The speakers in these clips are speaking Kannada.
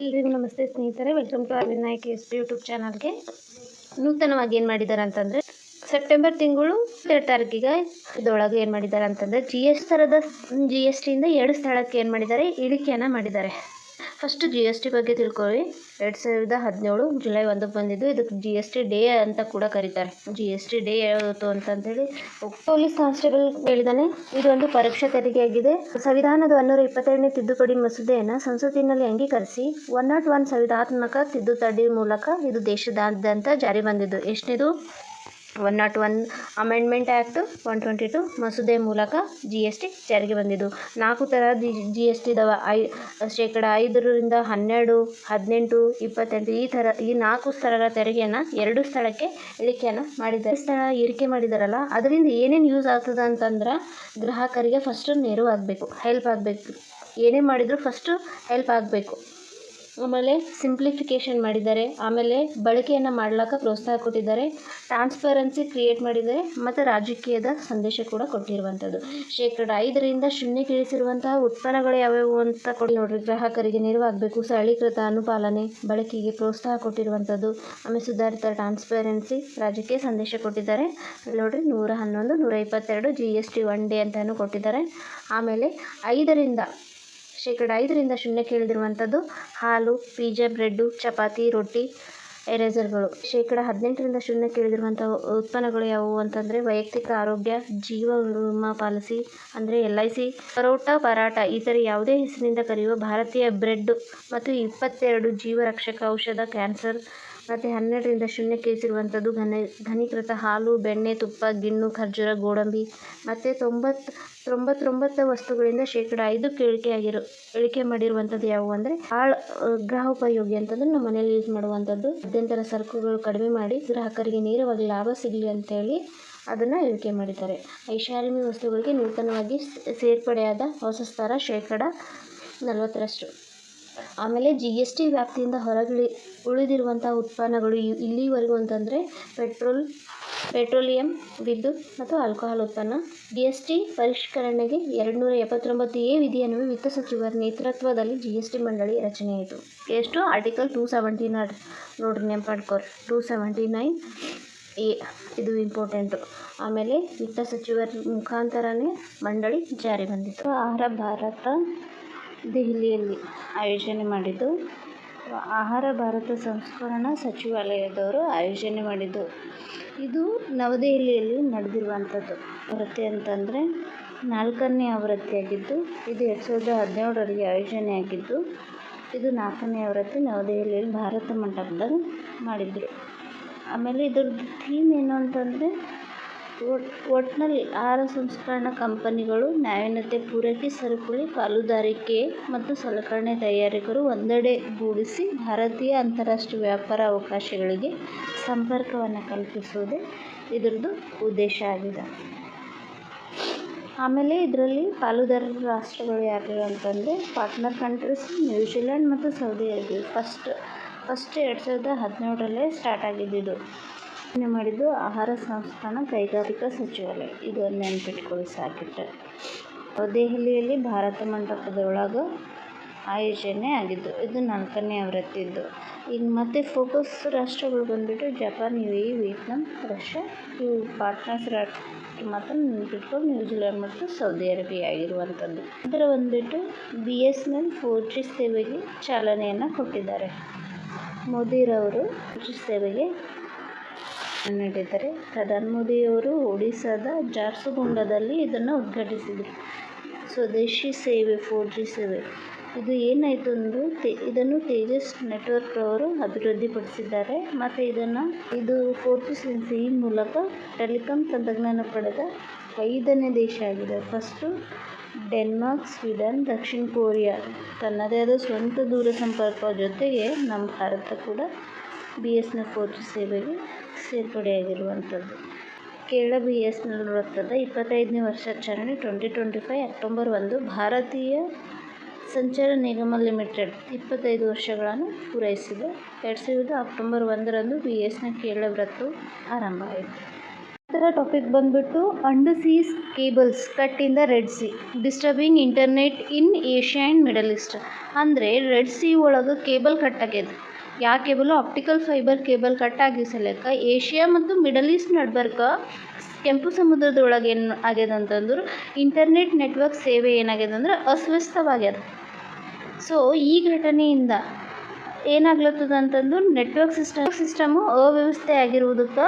ಎಲ್ರಿಗೂ ನಮಸ್ತೆ ಸ್ನೇಹಿತರೆ, welcome to Vinayak S YouTube ಚಾನಲ್ಗೆ. ನೂತನವಾಗಿ ಏನು ಮಾಡಿದ್ದಾರೆ ಅಂತಂದರೆ, ಸೆಪ್ಟೆಂಬರ್ ತಿಂಗಳು 2 ತಾರೀಕಿಗೆ ಇದರೊಳಗೆ ಏನು ಮಾಡಿದ್ದಾರೆ ಅಂತಂದರೆ, ಜಿ ಎಸ್ ಟಿಯಿಂದ 2 ಸ್ಥಳಕ್ಕೆ ಏನು ಮಾಡಿದ್ದಾರೆ, ಇಳಿಕೆಯನ್ನು ಮಾಡಿದ್ದಾರೆ. ಫಸ್ಟ್ ಜಿ ಎಸ್ ಟಿ ಬಗ್ಗೆ ತಿಳ್ಕೊಳ್ಳಿ. 2017 ಜುಲೈ 1ಕ್ಕೆ ಬಂದಿದ್ದು. ಇದಕ್ಕೆ ಜಿ ಎಸ್ ಟಿ ಡೇ ಅಂತ ಕೂಡ ಕರೀತಾರೆ. ಜಿ ಎಸ್ ಟಿ ಡೇ ಯಾವತ್ತು ಅಂತಂತೇಳಿ ಪೊಲೀಸ್ ಕಾನ್ಸ್ಟೇಬಲ್ ಹೇಳಿದಾನೆ. ಇದೊಂದು ಪರೋಕ್ಷ ತೆರಿಗೆಯಾಗಿದೆ. ಸಂವಿಧಾನದ 127ನೇ ತಿದ್ದುಪಡಿ ಮಸೂದೆಯನ್ನು ಸಂಸತ್ತಿನಲ್ಲಿ ಅಂಗೀಕರಿಸಿ 101 ಸಂವಿಧಾನಾತ್ಮಕ ತಿದ್ದುಪಡಿ ಮೂಲಕ ಇದು ದೇಶದಾದ್ಯಂತ ಜಾರಿ ಬಂದಿದ್ದು. ಎಷ್ಟನೇದು? 101 ಅಮೆಂಡ್ಮೆಂಟ್ ಆ್ಯಕ್ಟ್ 122 ಮಸೂದೆ ಮೂಲಕ ಜಿ ಎಸ್ ಟಿ ಜಾರಿಗೆ ಬಂದಿದ್ದು. 4 ಥರ ಜಿ ಎಸ್ ಟಿ ಇದಾವೆ. 5% 12, 18, 28 ಈ 4 ಸ್ತರಗಳ ತೆರಿಗೆಯನ್ನು 2 ಸ್ಥಳಕ್ಕೆ ಇಳಿಕೆಯನ್ನು ಮಾಡಿದ್ದಾರೆ. ಸ್ಥಳ ಏರಿಕೆ ಮಾಡಿದಾರಲ್ಲ, ಅದರಿಂದ ಏನೇನು ಯೂಸ್ ಆಗ್ತದೆ ಅಂತಂದ್ರೆ, ಗ್ರಾಹಕರಿಗೆ ಫಸ್ಟು ನೆರವಾಗಬೇಕು, ಹೆಲ್ಪ್ ಆಗಬೇಕು. ಏನೇ ಮಾಡಿದರೂ ಫಸ್ಟು ಹೆಲ್ಪ್ ಆಗಬೇಕು. ಆಮೇಲೆ ಸಿಂಪ್ಲಿಫಿಕೇಷನ್ ಮಾಡಿದ್ದಾರೆ. ಆಮೇಲೆ ಬಳಕೆಯನ್ನು ಮಾಡ್ಲಿಕ್ಕೆ ಪ್ರೋತ್ಸಾಹ ಕೊಟ್ಟಿದ್ದಾರೆ. ಟ್ರಾನ್ಸ್ಪರೆನ್ಸಿ ಕ್ರಿಯೇಟ್ ಮಾಡಿದ್ದಾರೆ. ಮತ್ತು ರಾಜಕೀಯದ ಸಂದೇಶ ಕೂಡ ಕೊಟ್ಟಿರುವಂಥದ್ದು. 5% ಶೂನ್ಯಕ್ಕೆ ಇಳಿಸಿರುವಂತಹ ಉತ್ಪನ್ನಗಳು ಯಾವ್ಯಾವು ಅಂತ ಕೊಡಿ ನೋಡ್ರಿ. ಗ್ರಾಹಕರಿಗೆ ನೆರವಾಗಬೇಕು, ಸರಳೀಕೃತ ಅನುಪಾಲನೆ, ಬಳಕೆಗೆ ಪ್ರೋತ್ಸಾಹ ಕೊಟ್ಟಿರುವಂಥದ್ದು. ಆಮೇಲೆ ಸುಧಾರಿತ ಟ್ರಾನ್ಸ್ಪರೆನ್ಸಿ, ರಾಜಕೀಯ ಸಂದೇಶ ಕೊಟ್ಟಿದ್ದಾರೆ. ನೋಡ್ರಿ 111, 122 ಜಿ ಎಸ್ ಟಿ 1 ಡೇ ಅಂತಲೂ ಕೊಟ್ಟಿದ್ದಾರೆ. ಆಮೇಲೆ 5% ಶೂನ್ಯಕ್ಕೆ ಇಳಿದಿರುವಂಥದ್ದು ಹಾಲು, ಪಿಜ್ಜಾ, ಬ್ರೆಡ್ಡು, ಚಪಾತಿ, ರೊಟ್ಟಿ, ಎರೇಸರ್ಗಳು. 18% ಶೂನ್ಯಕ್ಕೆ ಇಳಿದಿರುವಂಥ ಉತ್ಪನ್ನಗಳು ಯಾವುವು ಅಂತಂದರೆ, ವೈಯಕ್ತಿಕ ಆರೋಗ್ಯ, ಜೀವ ವಿಮಾ ಪಾಲಿಸಿ ಅಂದರೆ LIC, ಪರಾಟ ಇತರ ಯಾವುದೇ ಹೆಸರಿನಿಂದ ಕರೆಯುವ ಭಾರತೀಯ ಬ್ರೆಡ್ ಮತ್ತು 22 ಜೀವರಕ್ಷಕ ಔಷಧ, ಕ್ಯಾನ್ಸರ್. ಮತ್ತು 12% ಶೂನ್ಯಕ್ಕೆ ಇಳಿಸಿರುವಂಥದ್ದು ಘನೀಕೃತ ಹಾಲು, ಬೆಣ್ಣೆ, ತುಪ್ಪ, ಗಿಣ್ಣು, ಖರ್ಜೂರ, ಗೋಡಂಬಿ. ಮತ್ತು 99 ವಸ್ತುಗಳಿಂದ 5% ಇಳಿಕೆ ಮಾಡಿರುವಂಥದ್ದು ಯಾವುವು ಅಂದರೆ, ಗೃಹೋಪಯೋಗಿ ಅಂತಂದ್ರೆ ನಮ್ಮ ಮನೇಲಿ ಯೂಸ್ ಮಾಡುವಂಥದ್ದು. ಮಧ್ಯಂತರ ಸರಕುಗಳು ಕಡಿಮೆ ಮಾಡಿ ಗ್ರಾಹಕರಿಗೆ ನೇರವಾಗಿ ಲಾಭ ಸಿಗಲಿ ಅಂತೇಳಿ ಅದನ್ನು ಇಳಿಕೆ ಮಾಡಿದ್ದಾರೆ. ಐಷಾರಾಮಿ ವಸ್ತುಗಳಿಗೆ ನೂತನವಾಗಿ ಸೇರ್ಪಡೆಯಾದ ಹೊಸ ಸ್ತರ 40%. ಆಮೇಲೆ ಜಿ ಎಸ್ ಟಿ ವ್ಯಾಪ್ತಿಯಿಂದ ಉಳಿದಿರುವಂಥ ಉತ್ಪನ್ನಗಳು ಇಲ್ಲಿವರೆಗೂ ಅಂತಂದರೆ, ಪೆಟ್ರೋಲಿಯಂ, ವಿದ್ಯುತ್ ಮತ್ತು ಆಲ್ಕೋಹಾಲ್ ಉತ್ಪನ್ನ. ಜಿ ಎಸ್ ಟಿ ಪರಿಷ್ಕರಣೆಗೆ 279A ವಿಧಿಯನ್ನು ವಿತ್ತ ಸಚಿವರ ನೇತೃತ್ವದಲ್ಲಿ ಜಿ ಎಸ್ ಟಿ ಮಂಡಳಿ ರಚನೆಯಾಯಿತು. ಎಷ್ಟು? ಆರ್ಟಿಕಲ್ 279 ನೋಡ್ರಿ, ನೆನ್ಪಾಡ್ಕೊರಿ. 279A ಇದು ಇಂಪಾರ್ಟೆಂಟು. ಆಮೇಲೆ ವಿತ್ತ ಸಚಿವರ ಮುಖಾಂತರನೇ ಮಂಡಳಿ ಜಾರಿ ಬಂದಿತ್ತು. ಆಹಾರ ಭಾರತ ದೆಹಲಿಯಲ್ಲಿ ಆಯೋಜನೆ ಮಾಡಿದ್ದು. ಆಹಾರ ಭಾರತ ಸಂಸ್ಕರಣಾ ಸಚಿವಾಲಯದವರು ಆಯೋಜನೆ ಮಾಡಿದ್ದು. ಇದು ನವದೆಹಲಿಯಲ್ಲಿ ನಡೆದಿರುವಂಥದ್ದು. ಆವೃತ್ತಿ ಅಂತಂದರೆ 4ನೇ ಆವೃತ್ತಿಯಾಗಿದ್ದು, ಇದು 2017ರಲ್ಲಿ ಆಯೋಜನೆಯಾಗಿದ್ದು. ಇದು 4ನೇ ಆವೃತ್ತಿ ನವದೆಹಲಿಯಲ್ಲಿ ಭಾರತ ಮಂಟಪದಲ್ಲಿ ಮಾಡಿದರು. ಆಮೇಲೆ ಇದ್ರದ್ದು ಥೀಮ್ ಏನು ಅಂತಂದರೆ, ಒಟ್ಟಿನಲ್ಲಿ ಆಹಾರ ಸಂಸ್ಕರಣಾ ಕಂಪನಿಗಳು ನಾವೀನ್ಯತೆ ಪೂರೈಕೆ ಸರಪಳಿ ಪಾಲುದಾರಿಕೆ ಮತ್ತು ಸಲಕರಣೆ ತಯಾರಕರು ಒಂದೆಡೆ ಗೂಡಿಸಿ ಭಾರತೀಯ ಅಂತಾರಾಷ್ಟ್ರೀಯ ವ್ಯಾಪಾರ ಅವಕಾಶಗಳಿಗೆ ಸಂಪರ್ಕವನ್ನು ಕಲ್ಪಿಸುವುದೇ ಇದರದ್ದು ಉದ್ದೇಶ ಆಗಿದೆ. ಆಮೇಲೆ ಇದರಲ್ಲಿ ಪಾಲುದಾರ ರಾಷ್ಟ್ರಗಳು ಯಾರು ಅಂತಂದರೆ, ಪಾರ್ಟ್ನರ್ ಕಂಟ್ರೀಸ್ ನ್ಯೂಜಿಲೆಂಡ್ ಮತ್ತು ಸೌದಿ ಅರೇಬಿಯಾ. ಫಸ್ಟ್ 2017ರಲ್ಲೇ ಸ್ಟಾರ್ಟ್ ಆಗಿದ್ದು. ಮಾಡಿದ್ದು ಆಹಾರ ಸಂಸ್ಕರಣಾ ಕೈಗಾರಿಕಾ ಸಚಿವಾಲಯ. ಇದು ಒಂದು ನೆನಪಿಟ್ಕೊಳ್ಳಿ ಸಾಕಿಟ್ಟು. ದೆಹಲಿಯಲ್ಲಿ ಭಾರತ ಮಂಟಪದೊಳಗೆ ಆಯೋಜನೆ ಆಗಿದ್ದು. ಇದು 4ನೇ ಆವೃತ್ತಿದ್ದು. ಈಗ ಮತ್ತೆ ಫೋಕಸ್ ರಾಷ್ಟ್ರಗಳು ಬಂದುಬಿಟ್ಟು ಜಪಾನ್, UAE, ವಿಯೆಟ್ನಾಂ, ರಷ್ಯಾ. ಇವು ಪಾರ್ಟ್ನರ್ಸ್ ರಾಷ್ಟ್ರ ಮಾತ್ರ ನೆನಪಿಟ್ಕೊಂಡು, ನ್ಯೂಜಿಲೆಂಡ್ ಮತ್ತು ಸೌದಿ ಅರೇಬಿಯಾ ಆಗಿರುವಂಥದ್ದು. ಇದರ ಬಂದುಬಿಟ್ಟು BSNL 4G ಸೇವೆಗೆ ಚಾಲನೆಯನ್ನು ಕೊಟ್ಟಿದ್ದಾರೆ. ಮೋದಿರವರು 4G ಸೇವೆಗೆ ನೀಡಿದ್ದಾರೆ. ಪ್ರಧಾನಿ ಮೋದಿಯವರು ಒಡಿಸ್ಸಾದ ಜಾರ್ಸುಗುಡಾದಲ್ಲಿ ಇದನ್ನು ಉದ್ಘಾಟಿಸಿದರು. ಸ್ವದೇಶಿ ಸೇವೆ 4G ಸೇವೆ ಇದು ಏನಾಯಿತು ಅಂದರೆ, ಇದನ್ನು ತೇಜಸ್ ನೆಟ್ವರ್ಕ್ ಅವರು ಅಭಿವೃದ್ಧಿಪಡಿಸಿದ್ದಾರೆ. ಮತ್ತು ಇದು 4G ಸೇವೆ ಈ ಮೂಲಕ ಟೆಲಿಕಾಂ ತಂತ್ರಜ್ಞಾನ ಪಡೆದ 5ನೇ ದೇಶ ಆಗಿದೆ. ಫಸ್ಟು ಡೆನ್ಮಾರ್ಕ್, ಸ್ವೀಡನ್, ದಕ್ಷಿಣ ಕೊರಿಯಾ ತನ್ನದೇ ಆದ ಸ್ವಂತ ದೂರಸಂಪರ್ಕ ಜೊತೆಗೆ ನಮ್ಮ ಭಾರತ ಕೂಡ BSNL 4G ಸೇವೆಗೆ ಸೇರ್ಪಡೆಯಾಗಿರುವಂಥದ್ದು. ಕೇರಳ BSNL ವೃತ್ತದ 25ನೇ ವರ್ಷಾಚರಣೆ 2025 ಅಕ್ಟೋಬರ್ 1. ಭಾರತೀಯ ಸಂಚಾರ ನಿಗಮ ಲಿಮಿಟೆಡ್ 25 ವರ್ಷಗಳನ್ನು ಪೂರೈಸಿದೆ. 2000 ಅಕ್ಟೋಬರ್ 1ರಂದು BSNL ಕೇರಳ ವೃತ್ತವು ಆರಂಭ ಆಯಿತು. ಥರ ಟಾಪಿಕ್ ಬಂದುಬಿಟ್ಟು under seas cables cut in the red sea disturbing internet in Asia and middle east. ಅಂದರೆ ರೆಡ್ ಸಿ ಒಳಗೆ ಕೇಬಲ್ ಕಟ್ ಆಗ್ಯದ. ಯಾವ cable? Optical fiber cable cut ಆಗಿ ಸಲಕ ಏಷ್ಯಾ ಮತ್ತು ಮಿಡಲ್ ಈಸ್ಟ್ ನಡ್ಬರ್ಕ ಕೆಂಪು ಸಮುದ್ರದೊಳಗೆ ಏನು ಆಗ್ಯದ ಅಂತಂದ್ರೆ ಇಂಟರ್ನೆಟ್ ನೆಟ್ವರ್ಕ್ ಸೇವೆ ಏನಾಗ್ಯದ ಅಂದ್ರೆ ಅಸ್ವಸ್ಥವಾಗ್ಯದ. ಸೊ ಈ ಘಟನೆಯಿಂದ ಏನಾಗ್ಲತ್ತದ ಅಂತಂದು ನೆಟ್ವರ್ಕ್ ಸಿಸ್ಟಮು ಅವ್ಯವಸ್ಥೆ ಆಗಿರುವುದಕ್ಕೆ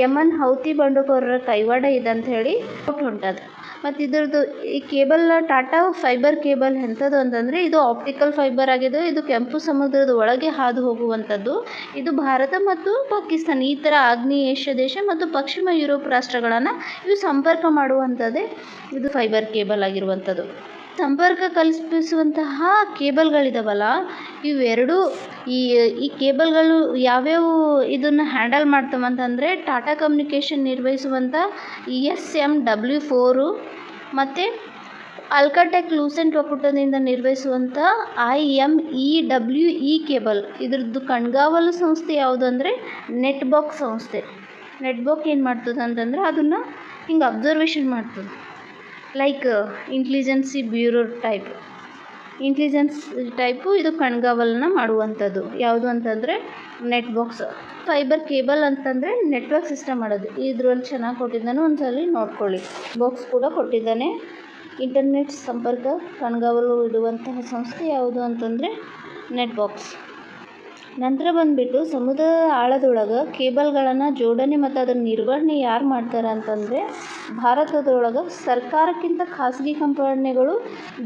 ಯಮನ್ ಹೌತಿ ಬಂಡುಕೋರರ ಕೈವಾಡ ಇದೆ ಅಂತ ಹೇಳಿ ಹೊಂಟದ. ಮತ್ತು ಇದ್ರದ್ದು ಈ ಕೇಬಲ್ ಟಾಟಾ ಫೈಬರ್ ಕೇಬಲ್ ಎಂಥದ್ದು ಅಂತಂದರೆ ಇದು ಆಪ್ಟಿಕಲ್ ಫೈಬರ್ ಆಗಿದೆ. ಇದು ಕೆಂಪು ಸಮುದ್ರದ ಒಳಗೆ ಹಾದು ಹೋಗುವಂಥದ್ದು. ಇದು ಭಾರತ ಮತ್ತು ಪಾಕಿಸ್ತಾನ ಈ ಥರ ಆಗ್ನೇಯ ಏಷ್ಯಾ ದೇಶ ಮತ್ತು ಪಶ್ಚಿಮ ಯುರೋಪ್ ರಾಷ್ಟ್ರಗಳನ್ನು ಇವು ಸಂಪರ್ಕ ಮಾಡುವಂಥದ್ದೇ ಇದು ಫೈಬರ್ ಕೇಬಲ್ ಆಗಿರುವಂಥದ್ದು. ಸಂಪರ್ಕ ಕಲ್ಪಿಸುವಂತಹ ಕೇಬಲ್ಗಳಿದಾವಲ್ಲ ಇವೆರಡೂ ಈ ಕೇಬಲ್ಗಳು ಯಾವ್ಯಾವ ಇದನ್ನು ಹ್ಯಾಂಡಲ್ ಮಾಡ್ತಾವಂತಂದರೆ ಟಾಟಾ ಕಮ್ಯುನಿಕೇಷನ್ ನಿರ್ವಹಿಸುವಂಥ ESMW4 ಮತ್ತು ಅಲ್ಕಾಟೆಕ್ ಲೂಸೆಂಟ್ ಒಕ್ಕೂಟದಿಂದ ನಿರ್ವಹಿಸುವಂಥ IMEWE ಕೇಬಲ್. ಇದ್ರದ್ದು ಕಣ್ಗಾವಲು ಸಂಸ್ಥೆ ಯಾವುದು ಅಂದರೆ ನೆಟ್ಬಾಕ್ ಸಂಸ್ಥೆ. ನೆಟ್ಬಾಕ್ ಏನು ಮಾಡ್ತದೆ ಅಂತಂದ್ರೆ ಅದನ್ನು ಹಿಂಗೆ ಅಬ್ಸರ್ವೇಷನ್ ಮಾಡ್ತದೆ. Like intelligence bureau intelligence type ಇದು ಕಣ್ಗಾವಲನ್ನ ಮಾಡುವಂಥದ್ದು. ಯಾವುದು ಅಂತಂದರೆ ನೆಟ್ಬಾಕ್ಸ್. ಫೈಬರ್ ಕೇಬಲ್ ಅಂತಂದರೆ ನೆಟ್ವರ್ಕ್ ಸಿಸ್ಟಮ್ ಮಾಡೋದು. ಇದ್ರಲ್ಲಿ ಚೆನ್ನಾಗಿ ಕೊಟ್ಟಿದ್ದಾನೆ, ಒಂದ್ಸಲ ನೋಡ್ಕೊಳ್ಳಿ. ಬಾಕ್ಸ್ ಕೂಡ ಕೊಟ್ಟಿದ್ದಾನೆ. ಇಂಟರ್ನೆಟ್ ಸಂಪರ್ಕ ಕಣ್ಗಾವಲು ಇಡುವಂತಹ ಸಂಸ್ಥೆ ಯಾವುದು ಅಂತಂದರೆ ನೆಟ್ಬಾಕ್ಸ್. ನಂತರ ಬಂದುಬಿಟ್ಟು ಸಮುದ್ರದ ಆಳದೊಳಗೆ ಕೇಬಲ್ಗಳನ್ನು ಜೋಡಣೆ ಮತ್ತು ಅದರ ನಿರ್ವಹಣೆ ಯಾರು ಮಾಡ್ತಾರೆ ಅಂತಂದರೆ ಭಾರತದೊಳಗೆ ಸರ್ಕಾರಕ್ಕಿಂತ ಖಾಸಗಿ ಕಂಪನಿಗಳು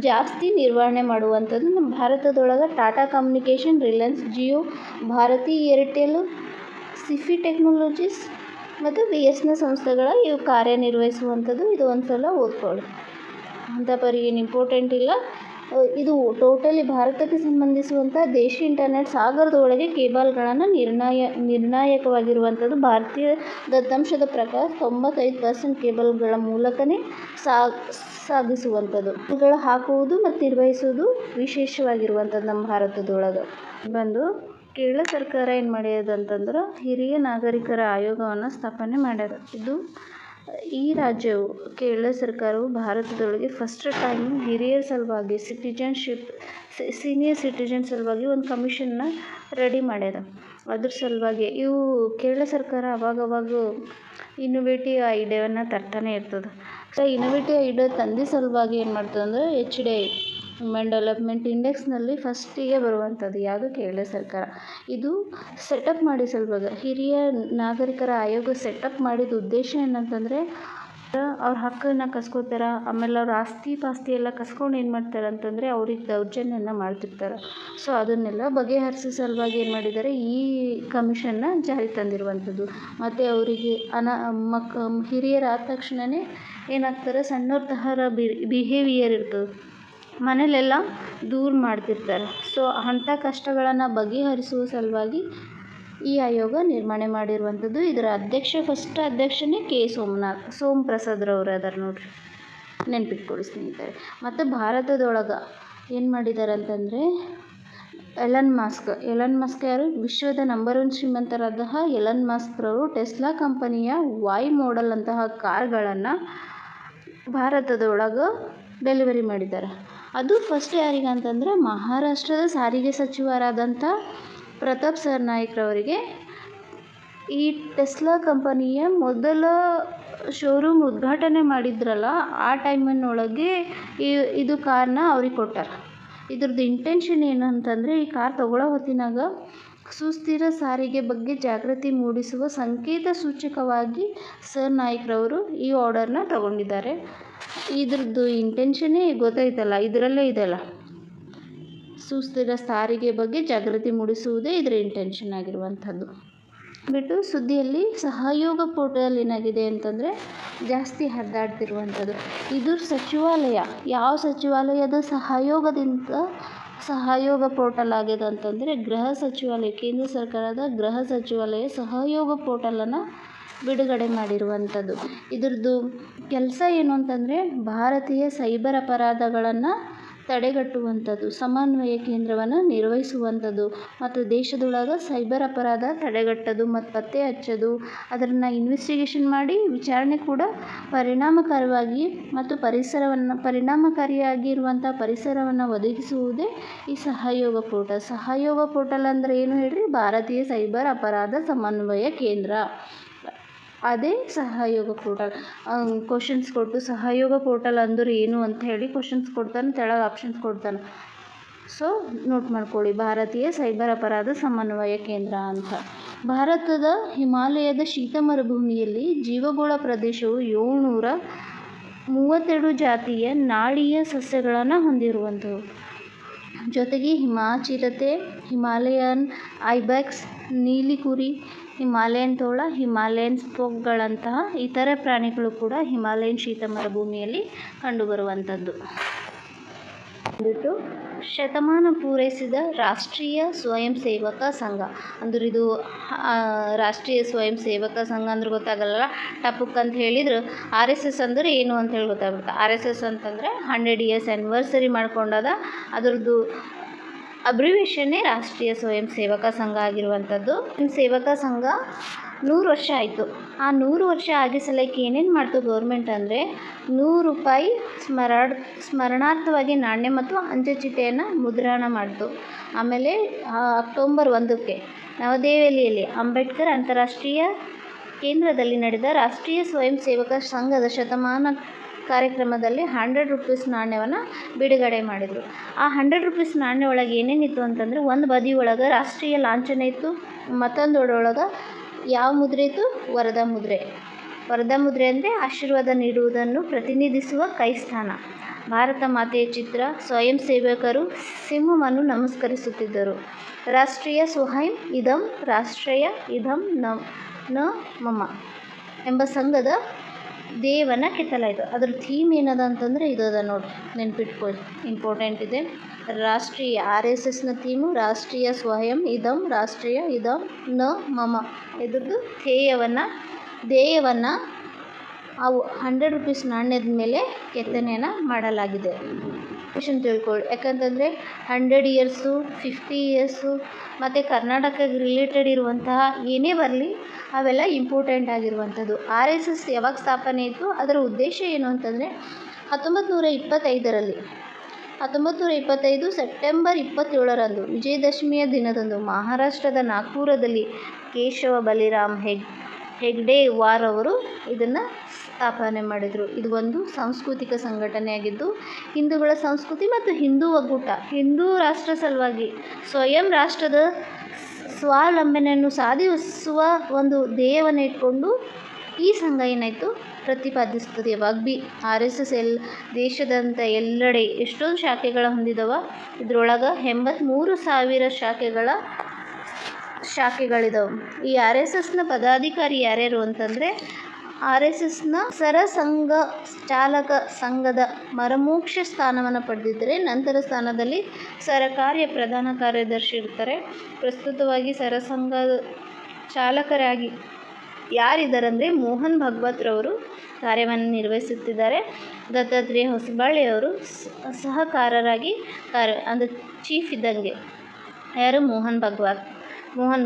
ಜಾಸ್ತಿ ನಿರ್ವಹಣೆ ಮಾಡುವಂಥದ್ದು. ನಮ್ಮ ಭಾರತದೊಳಗೆ ಟಾಟಾ ಕಮ್ಯುನಿಕೇಷನ್, ರಿಲಯನ್ಸ್ ಜಿಯೋ, ಭಾರತಿ ಏರ್ಟೆಲ್, ಸಿಫಿ ಟೆಕ್ನಾಲಜೀಸ್ ಮತ್ತು BSNL ಸಂಸ್ಥೆಗಳ ಇವು ಕಾರ್ಯನಿರ್ವಹಿಸುವಂಥದ್ದು. ಇದು ಒಂದು ಸಲ ಓದ್ಕೊಳ್ಳಿ. ಅಂಥ ಪರಿ ಏನು ಇಂಪಾರ್ಟೆಂಟ್ ಇಲ್ಲ. ಇದು ಟೋಟಲಿ ಭಾರತಕ್ಕೆ ಸಂಬಂಧಿಸುವಂಥ ದೇಶೀಯ ಇಂಟರ್ನೆಟ್ ಸಾಗರದೊಳಗೆ ಕೇಬಲ್ಗಳನ್ನು ನಿರ್ಣಾಯಕವಾಗಿರುವಂಥದ್ದು. ಭಾರತೀಯ ದತ್ತಾಂಶದ ಪ್ರಕಾರ 95% ಕೇಬಲ್ಗಳ ಮೂಲಕನೇ ಸಾಗಿಸುವಂಥದ್ದು. ಇವುಗಳ ಹಾಕುವುದು ಮತ್ತು ನಿರ್ವಹಿಸುವುದು ವಿಶೇಷವಾಗಿರುವಂಥದ್ದು ನಮ್ಮ ಭಾರತದೊಳಗೆ. ಕೇರಳ ಸರ್ಕಾರ ಏನು ಮಾಡ್ಯದ ಅಂತಂದ್ರೆ ಹಿರಿಯ ನಾಗರಿಕರ ಆಯೋಗವನ್ನು ಸ್ಥಾಪನೆ ಮಾಡ್ಯದ. ಈ ರಾಜ್ಯವು ಕೇರಳ ಸರ್ಕಾರವು ಭಾರತದೊಳಗೆ ಫಸ್ಟ್ ಟೈಮ್ ಹಿರಿಯರ ಸಲುವಾಗಿ ಸೀನಿಯರ್ ಸಿಟಿಜನ್ ಸಲುವಾಗಿ ಒಂದು ಕಮಿಷನ್ನ ರೆಡಿ ಮಾಡ್ಯದ. ಅದ್ರ ಸಲುವಾಗಿ ಇವು ಕೇರಳ ಸರ್ಕಾರ ಅವಾಗವಾಗ ಇನ್ನೋವೇಟಿವ್ ಐಡಿಯಾವನ್ನು ತರ್ತಾನೆ ಇರ್ತದೆ. ಸೊ ಇನ್ನೋವೇಟಿವ್ ಐಡಿಯಾ ತಂದಿ ಸಲುವಾಗಿ ಏನು ಮಾಡ್ತದೆ ಅಂದರೆ HDI ಹ್ಯೂಮನ್ ಡೆವಲಪ್ಮೆಂಟ್ ಇಂಡೆಕ್ಸ್ನಲ್ಲಿ ಫಸ್ಟಿಗೆ ಬರುವಂಥದ್ದು ಯಾವುದು? ಕೇರಳ ಸರ್ಕಾರ. ಇದು ಸೆಟಪ್ ಮಾಡಿ ಸಲುವಾಗಿ ಹಿರಿಯ ನಾಗರಿಕರ ಆಯೋಗ ಸೆಟಪ್ ಮಾಡಿದ ಉದ್ದೇಶ ಏನಂತಂದರೆ ಅವ್ರ ಹಕ್ಕನ್ನು ಕಸ್ಕೋತಾರೆ. ಆಮೇಲೆ ಅವ್ರ ಆಸ್ತಿ ಪಾಸ್ತಿ ಎಲ್ಲ ಕಸ್ಕೊಂಡು ಏನು ಮಾಡ್ತಾರೆ ಅಂತಂದರೆ ಅವ್ರಿಗೆ ದೌರ್ಜನ್ಯನ ಮಾಡ್ತಿರ್ತಾರೆ. ಸೊ ಅದನ್ನೆಲ್ಲ ಬಗೆಹರಿಸೋ ಸಲುವಾಗಿ ಏನು ಮಾಡಿದ್ದಾರೆ ಈ ಕಮಿಷನ್ನ ಜಾರಿ ತಂದಿರುವಂಥದ್ದು. ಮತ್ತು ಅವರಿಗೆ ಹಿರಿಯರಾದ ತಕ್ಷಣವೇ ಏನಾಗ್ತಾರೆ ಸಣ್ಣವ್ರ ತರಹ ಬಿಹೇವಿಯರ್ ಇರ್ತದೆ, ಮನೇಲೆಲ್ಲ ದೂರ ಮಾಡ್ತಿರ್ತಾರೆ. ಸೊ ಅಂಥ ಕಷ್ಟಗಳನ್ನು ಬಗೆಹರಿಸುವ ಸಲುವಾಗಿ ಈ ಆಯೋಗ ನಿರ್ಮಾಣ ಮಾಡಿರುವಂಥದ್ದು. ಇದರ ಫಸ್ಟ್ ಅಧ್ಯಕ್ಷನೇ ಸೋಮ್ ಪ್ರಸಾದ್ರವರು ಅದಾರ ನೋಡ್ರಿ, ನೆನ್ಪಿಟ್ಕೊಳ್ಳಿ ಸ್ನೇಹಿತರೆ. ಮತ್ತು ಭಾರತದೊಳಗೆ ಏನು ಮಾಡಿದ್ದಾರೆ ಅಂತಂದರೆ ಎಲನ್ ಮಾಸ್ಕ್ ಯಾರು? ವಿಶ್ವದ ನಂಬರ್ 1 ಶ್ರೀಮಂತರಾದ ಎಲನ್ ಮಾಸ್ಕ್ರವರು ಟೆಸ್ಲಾ ಕಂಪನಿಯ ವೈ ಮಾಡೆಲ್ ಅಂತಹ ಕಾರ್ಗಳನ್ನು ಭಾರತದೊಳಗೆ ಡೆಲಿವರಿ ಮಾಡಿದ್ದಾರೆ. ಅದು ಫಸ್ಟ್ ಯಾರಿಗೆ ಅಂತಂದರೆ ಮಹಾರಾಷ್ಟ್ರದ ಸಾರಿಗೆ ಸಚಿವರಾದಂಥ ಪ್ರತಾಪ್ ಸರ್ನಾಯಿಕ್ರವರಿಗೆ ಈ ಟೆಸ್ಲಾ ಕಂಪನಿಯ ಮೊದಲ ಶೋರೂಮ್ ಉದ್ಘಾಟನೆ ಮಾಡಿದ್ರಲ್ಲ ಆ ಟೈಮಿನೊಳಗೆ ಇದು ಕಾರ್ನ ಅವ್ರಿಗೆ ಕೊಟ್ಟಾರ. ಇದ್ರದ್ದು ಇಂಟೆನ್ಷನ್ ಏನು ಅಂತಂದರೆ ಈ ಕಾರ್ ತೊಗೊಳ್ಳೋ ಹೊತ್ತಿನಾಗ ಸುಸ್ಥಿರ ಸಾರಿಗೆ ಬಗ್ಗೆ ಜಾಗೃತಿ ಮೂಡಿಸುವ ಸಂಕೇತ ಸೂಚಕವಾಗಿ ಸರ್ನಾಯಿಕ್ರವರು ಈ ಆರ್ಡರ್ನ ತಗೊಂಡಿದ್ದಾರೆ. ಇದ್ರದ್ದು ಇಂಟೆನ್ಷನ್ನೇ ಗೊತ್ತಾಯ್ತಲ್ಲ, ಇದರಲ್ಲೇ ಇದೆಲ್ಲ ಸುಸ್ಥಿರ ಸಾರಿಗೆ ಬಗ್ಗೆ ಜಾಗೃತಿ ಮೂಡಿಸುವುದೇ ಇದರ ಇಂಟೆನ್ಷನ್ ಆಗಿರುವಂಥದ್ದು. ಸುದ್ದಿಯಲ್ಲಿ ಸಹಯೋಗ ಪೋರ್ಟಲ್ ಏನಾಗಿದೆ ಅಂತಂದರೆ ಜಾಸ್ತಿ ಹರಿದಾಡ್ತಿರುವಂಥದ್ದು. ಇದು ಸಚಿವಾಲಯ, ಯಾವ ಸಚಿವಾಲಯದ ಸಹಯೋಗ ಪೋರ್ಟಲ್ ಆಗಿದೆ ಅಂತಂದರೆ ಗೃಹ ಸಚಿವಾಲಯ, ಕೇಂದ್ರ ಸರ್ಕಾರದ ಗೃಹ ಸಚಿವಾಲಯ ಸಹಯೋಗ ಪೋರ್ಟಲನ್ನು ಬಿಡುಗಡೆ ಮಾಡಿರುವಂಥದ್ದು. ಇದ್ರದ್ದು ಕೆಲಸ ಏನು ಅಂತಂದರೆ ಭಾರತೀಯ ಸೈಬರ್ ಅಪರಾಧಗಳನ್ನು ತಡೆಗಟ್ಟುವಂಥದ್ದು, ಸಮನ್ವಯ ಕೇಂದ್ರವನ್ನು ನಿರ್ವಹಿಸುವಂಥದ್ದು ಮತ್ತು ದೇಶದೊಳಗೆ ಸೈಬರ್ ಅಪರಾಧ ತಡೆಗಟ್ಟೋದು ಮತ್ತು ಪತ್ತೆ ಹಚ್ಚೋದು, ಅದನ್ನು ಇನ್ವೆಸ್ಟಿಗೇಷನ್ ಮಾಡಿ ವಿಚಾರಣೆ ಕೂಡ ಪರಿಣಾಮಕಾರಿಯಾಗಿ ಮತ್ತು ಪರಿಣಾಮಕಾರಿಯಾಗಿರುವಂಥ ಪರಿಸರವನ್ನು ಒದಗಿಸುವುದೇ ಈ ಸಹಯೋಗ ಪೋರ್ಟಲ್. ಸಹಯೋಗ ಪೋರ್ಟಲ್ ಅಂದರೆ ಏನು ಹೇಳ್ರಿ? ಭಾರತೀಯ ಸೈಬರ್ ಅಪರಾಧ ಸಮನ್ವಯ ಕೇಂದ್ರ, ಅದೇ ಸಹಯೋಗ ಪೋರ್ಟಲ್. ಕ್ವಶನ್ಸ್ ಕೊಟ್ಟು ಸಹಯೋಗ ಪೋರ್ಟಲ್ ಅಂದ್ರೆ ಏನು ಅಂತ ಹೇಳಿ ಕ್ವಶನ್ಸ್ ಕೊಡ್ತಾನೆ, ತೆಳಗೆ ಆಪ್ಷನ್ಸ್ ಕೊಡ್ತಾನೆ. ಸೊ ನೋಟ್ ಮಾಡ್ಕೊಳ್ಳಿ, ಭಾರತೀಯ ಸೈಬರ್ ಅಪರಾಧ ಸಮನ್ವಯ ಕೇಂದ್ರ ಅಂತ. ಭಾರತದ ಹಿಮಾಲಯದ ಶೀತ ಮರುಭೂಮಿಯಲ್ಲಿ ಜೀವಗೋಳ ಪ್ರದೇಶವು 732 ಜಾತಿಯ ನಾಳೀಯ ಸಸ್ಯಗಳನ್ನು ಹೊಂದಿರುವಂಥವು. ಜೊತೆಗೆ ಹಿಮಾಚಿರತೆ, ಹಿಮಾಲಯನ್ ಐಬೆಕ್ಸ್, ನೀಲಿ ಕುರಿ, ಹಿಮಾಲಯನ್ ತೋಳ, ಹಿಮಾಲಯನ್ ಸ್ಪೋಕ್ಗಳಂತಹ ಇತರ ಪ್ರಾಣಿಗಳು ಕೂಡ ಹಿಮಾಲಯನ್ ಶೀತ ಮರುಭೂಮಿಯಲ್ಲಿ ಕಂಡುಬರುವಂಥದ್ದು. ಶತಮಾನ ಪೂರೈಸಿದ ರಾಷ್ಟ್ರೀಯ ಸ್ವಯಂ ಸೇವಕ ಸಂಘ ಅಂದ್ರೆ ಇದು ರಾಷ್ಟ್ರೀಯ ಸ್ವಯಂ ಸೇವಕ ಸಂಘ ಅಂದ್ರೆ ಗೊತ್ತಾಗಲ್ಲ, ಟಪುಕ್ ಅಂತ ಹೇಳಿದ್ರು RSS ಅಂದ್ರೆ ಏನು ಅಂತ ಹೇಳಿ ಗೊತ್ತಾಗ್ಬಿಡುತ್ತೆ. RSS ಅಂತಂದರೆ 100 years ಆ್ಯನಿವರ್ಸರಿ ಮಾಡ್ಕೊಂಡದ, ಅದರದ್ದು ಅಬ್ರಿವೇಷನ್ನೇ ರಾಷ್ಟ್ರೀಯ ಸ್ವಯಂ ಸೇವಕ ಸಂಘ ಆಗಿರುವಂಥದ್ದು. ಸೇವಕ ಸಂಘ 100 ವರ್ಷ ಆಯಿತು. ಆ 100 ವರ್ಷ ಆಗಿಸಲಿಕ್ಕೆ ಏನೇನು ಮಾಡ್ತು ಗೌರ್ಮೆಂಟ್ ಅಂದರೆ, ₹100 ಸ್ಮರಣಾರ್ಥವಾಗಿ ನಾಣ್ಯ ಮತ್ತು ಅಂಚೆ ಚೀಟಿಯನ್ನು ಮುದ್ರಣ ಮಾಡ್ತು. ಆಮೇಲೆ ಅಕ್ಟೋಬರ್ 1ಕ್ಕೆ ನವದೆಹಲಿಯಲ್ಲಿ ಅಂಬೇಡ್ಕರ್ ಅಂತಾರಾಷ್ಟ್ರೀಯ ಕೇಂದ್ರದಲ್ಲಿ ನಡೆದ ರಾಷ್ಟ್ರೀಯ ಸ್ವಯಂ ಸೇವಕ ಸಂಘದ ಶತಮಾನ ಕಾರ್ಯಕ್ರಮದಲ್ಲಿ ₹100 ನಾಣ್ಯವನ್ನು ಬಿಡುಗಡೆ ಮಾಡಿದರು. ಆ ₹100 ನಾಣ್ಯ ಒಳಗೆ ಏನೇನಿತ್ತು ಅಂತಂದರೆ, ಒಂದು ಬದಿ ಒಳಗೆ ರಾಷ್ಟ್ರೀಯ ಲಾಂಛನ ಇತ್ತು, ಮತ್ತೊಂದೊಳಗೆ ಯಾವ ಮುದ್ರೆ ಇತ್ತು? ವರದಾ ಮುದ್ರೆ. ವರದಾ ಮುದ್ರೆ ಅಂದರೆ ಆಶೀರ್ವಾದ ನೀಡುವುದನ್ನು ಪ್ರತಿನಿಧಿಸುವ ಕೈಸ್ಥಾನ, ಭಾರತ ಮಾತೆಯ ಚಿತ್ರ, ಸ್ವಯಂ ಸೇವಕರು ಸಿಂಹವನ್ನು ನಮಸ್ಕರಿಸುತ್ತಿದ್ದರು. ರಾಷ್ಟ್ರೀಯ ಸ್ವಯಂ ಇದಂ ರಾಷ್ಟ್ರೀಯ ಇದಂ ನ ಮಮ ಎಂಬ ಸಂಘದ ಧ್ಯೇಯವನ್ನು ಕೆತ್ತಲಾಯಿತು. ಅದ್ರ ಥೀಮ್ ಏನದ ಅಂತಂದರೆ ಇದದ ನೋಡಿ, ನೆನ್ಪಿಟ್ಕೊಳ್ಳಿ, ಇಂಪಾರ್ಟೆಂಟ್ ಇದೆ. ರಾಷ್ಟ್ರೀಯ RSSನ ಥೀಮು ರಾಷ್ಟ್ರೀಯ ಸ್ವಯಂ ಇದಂ ರಾಷ್ಟ್ರೀಯ ಇದಂ ನ ಮಮ. ಇದ್ರದ್ದು ಧ್ಯೇಯವನ್ನು ಅವು ₹100 ನಾಣ್ಯದ ಮೇಲೆ ಕೆತ್ತನೆಯನ್ನು ಮಾಡಲಾಗಿದೆ. ಕ್ವೆಶ್ಚನ್ ತಿಳ್ಕೊಳ್ಳಿ, ಯಾಕಂತಂದರೆ 100 years 50 years ಮತ್ತು ಕರ್ನಾಟಕಕ್ಕೆ ರಿಲೇಟೆಡ್ ಇರುವಂತಹ ಏನೇ ಬರಲಿ ಅವೆಲ್ಲ ಇಂಪಾರ್ಟೆಂಟ್ ಆಗಿರುವಂಥದ್ದು. RSS ಯಾವಾಗ ಸ್ಥಾಪನೆ ಇತ್ತು, ಅದರ ಉದ್ದೇಶ ಏನು ಅಂತಂದರೆ 1925 ಸೆಪ್ಟೆಂಬರ್ 27ರಂದು ವಿಜಯದಶಮಿಯ ದಿನದಂದು ಮಹಾರಾಷ್ಟ್ರದ ನಾಗ್ಪುರದಲ್ಲಿ ಕೇಶವ ಬಲಿರಾಮ್ ಹೆಗ್ಡೆವಾರ್ ಅವರು ಇದನ್ನು ಸ್ಥಾಪನೆ ಮಾಡಿದರು. ಇದು ಒಂದು ಸಾಂಸ್ಕೃತಿಕ ಸಂಘಟನೆಯಾಗಿದ್ದು ಹಿಂದೂಗಳ ಸಂಸ್ಕೃತಿ ಮತ್ತು ಹಿಂದೂ ಒಕ್ಕೂಟ, ಹಿಂದೂ ರಾಷ್ಟ್ರ ಸಲುವಾಗಿ ಸ್ವಯಂ ರಾಷ್ಟ್ರದ ಸ್ವಾವಲಂಬನೆಯನ್ನು ಸಾಧಿಸುವ ಒಂದು ಧ್ಯೇಯವನ್ನು ಇಟ್ಕೊಂಡು ಈ ಸಂಘ ಏನಾಯಿತು ಪ್ರತಿಪಾದಿಸ್ತದೆ. ಯಾವಾಗ ಭೀ RSS ದೇಶದಂತ ಎಲ್ಲೆಡೆ ಎಷ್ಟೊಂದು ಶಾಖೆಗಳ ಹೊಂದಿದವ, ಇದ್ರೊಳಗೆ 83,000 ಶಾಖೆಗಳಿದಾವೆ. ಈ RSSನ ಪದಾಧಿಕಾರಿ ಯಾರ್ಯಾರು ಅಂತಂದರೆ, RSSನ ಸರಸಂಘ ಚಾಲಕ ಸಂಘದ ಮರಮೋಕ್ಷ ಸ್ಥಾನವನ್ನು ಪಡೆದಿದ್ದರೆ, ನಂತರ ಸ್ಥಾನದಲ್ಲಿ ಸರಕಾರ್ಯ ಪ್ರಧಾನ ಕಾರ್ಯದರ್ಶಿ ಇರ್ತಾರೆ. ಪ್ರಸ್ತುತವಾಗಿ ಸರಸಂಘ ಚಾಲಕರಾಗಿ ಯಾರಿದ್ದಾರಂದರೆ ಮೋಹನ್ ಭಾಗವತ್ರವರು ಕಾರ್ಯವನ್ನು ನಿರ್ವಹಿಸುತ್ತಿದ್ದಾರೆ. ದತ್ತಾತ್ರೇಯ ಹೊಸಬಾಳೆಯವರು ಸಹಕಾರರಾಗಿ ಅಂದರೆ ಚೀಫ್ ಇದ್ದಂಗೆ. ಯಾರು? ಮೋಹನ್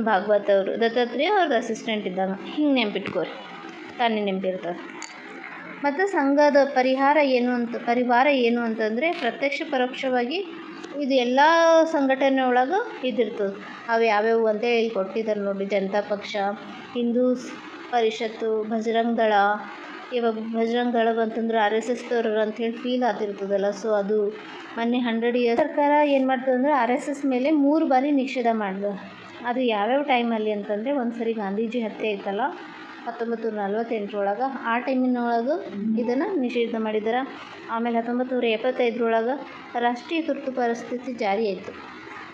ಭಾಗವತ್ ಅವರು. ದತ್ತಾತ್ರೇಯ ಅವ್ರದ್ದು ಅಸಿಸ್ಟೆಂಟ್ ಇದ್ದಂಗೆ. ಹಿಂಗೆ ನೆನ್ಪಿಟ್ಕೋರಿ, ತಾನೇ ನೆನಪಿರ್ತದೆ. ಮತ್ತು ಸಂಘದ ಪರಿವಾರ ಏನು ಅಂತಂದರೆ, ಪ್ರತ್ಯಕ್ಷ ಪರೋಕ್ಷವಾಗಿ ಇದು ಎಲ್ಲ ಸಂಘಟನೆ ಒಳಗೆ ಇದಿರ್ತದೆ. ಅವು ಯಾವ್ಯಾವು ಅಂತ ಹೇಳಿ ಕೊಟ್ಟಿದ್ದಾರೆ ನೋಡಿ, ಜನತಾ ಪಕ್ಷ, ಹಿಂದೂ ಪರಿಷತ್ತು, ಬಜರಂಗ್ ದಳ. ಇವಾಗ ಬಜರಂಗ್ ದಳ ಬಂತಂದ್ರೆ RSS ದವ್ರು ಅಂಥೇಳಿ ಫೀಲ್ ಆಗ್ತಿರ್ತದಲ್ಲ. ಸೊ ಅದು ಮೊನ್ನೆ 100 years ಸರ್ಕಾರ ಏನು ಮಾಡ್ತದೆ ಅಂದರೆ RSS ಮೇಲೆ 3 ಬಾರಿ ನಿಷೇಧ ಮಾಡಿದೆ. ಅದು ಯಾವ್ಯಾವ ಟೈಮಲ್ಲಿ ಅಂತಂದರೆ, ಒಂದು ಸರಿ ಗಾಂಧೀಜಿ ಹತ್ಯೆ ಆಯ್ತಲ್ಲ 1948 ಆ ಟೈಮಿನೊಳಗೆ ಇದನ್ನು ನಿಷೇಧ ಮಾಡಿದ್ದಾರೆ. ಆಮೇಲೆ 1975 ರಾಷ್ಟ್ರೀಯ ತುರ್ತು ಪರಿಸ್ಥಿತಿ ಜಾರಿ ಆಯಿತು.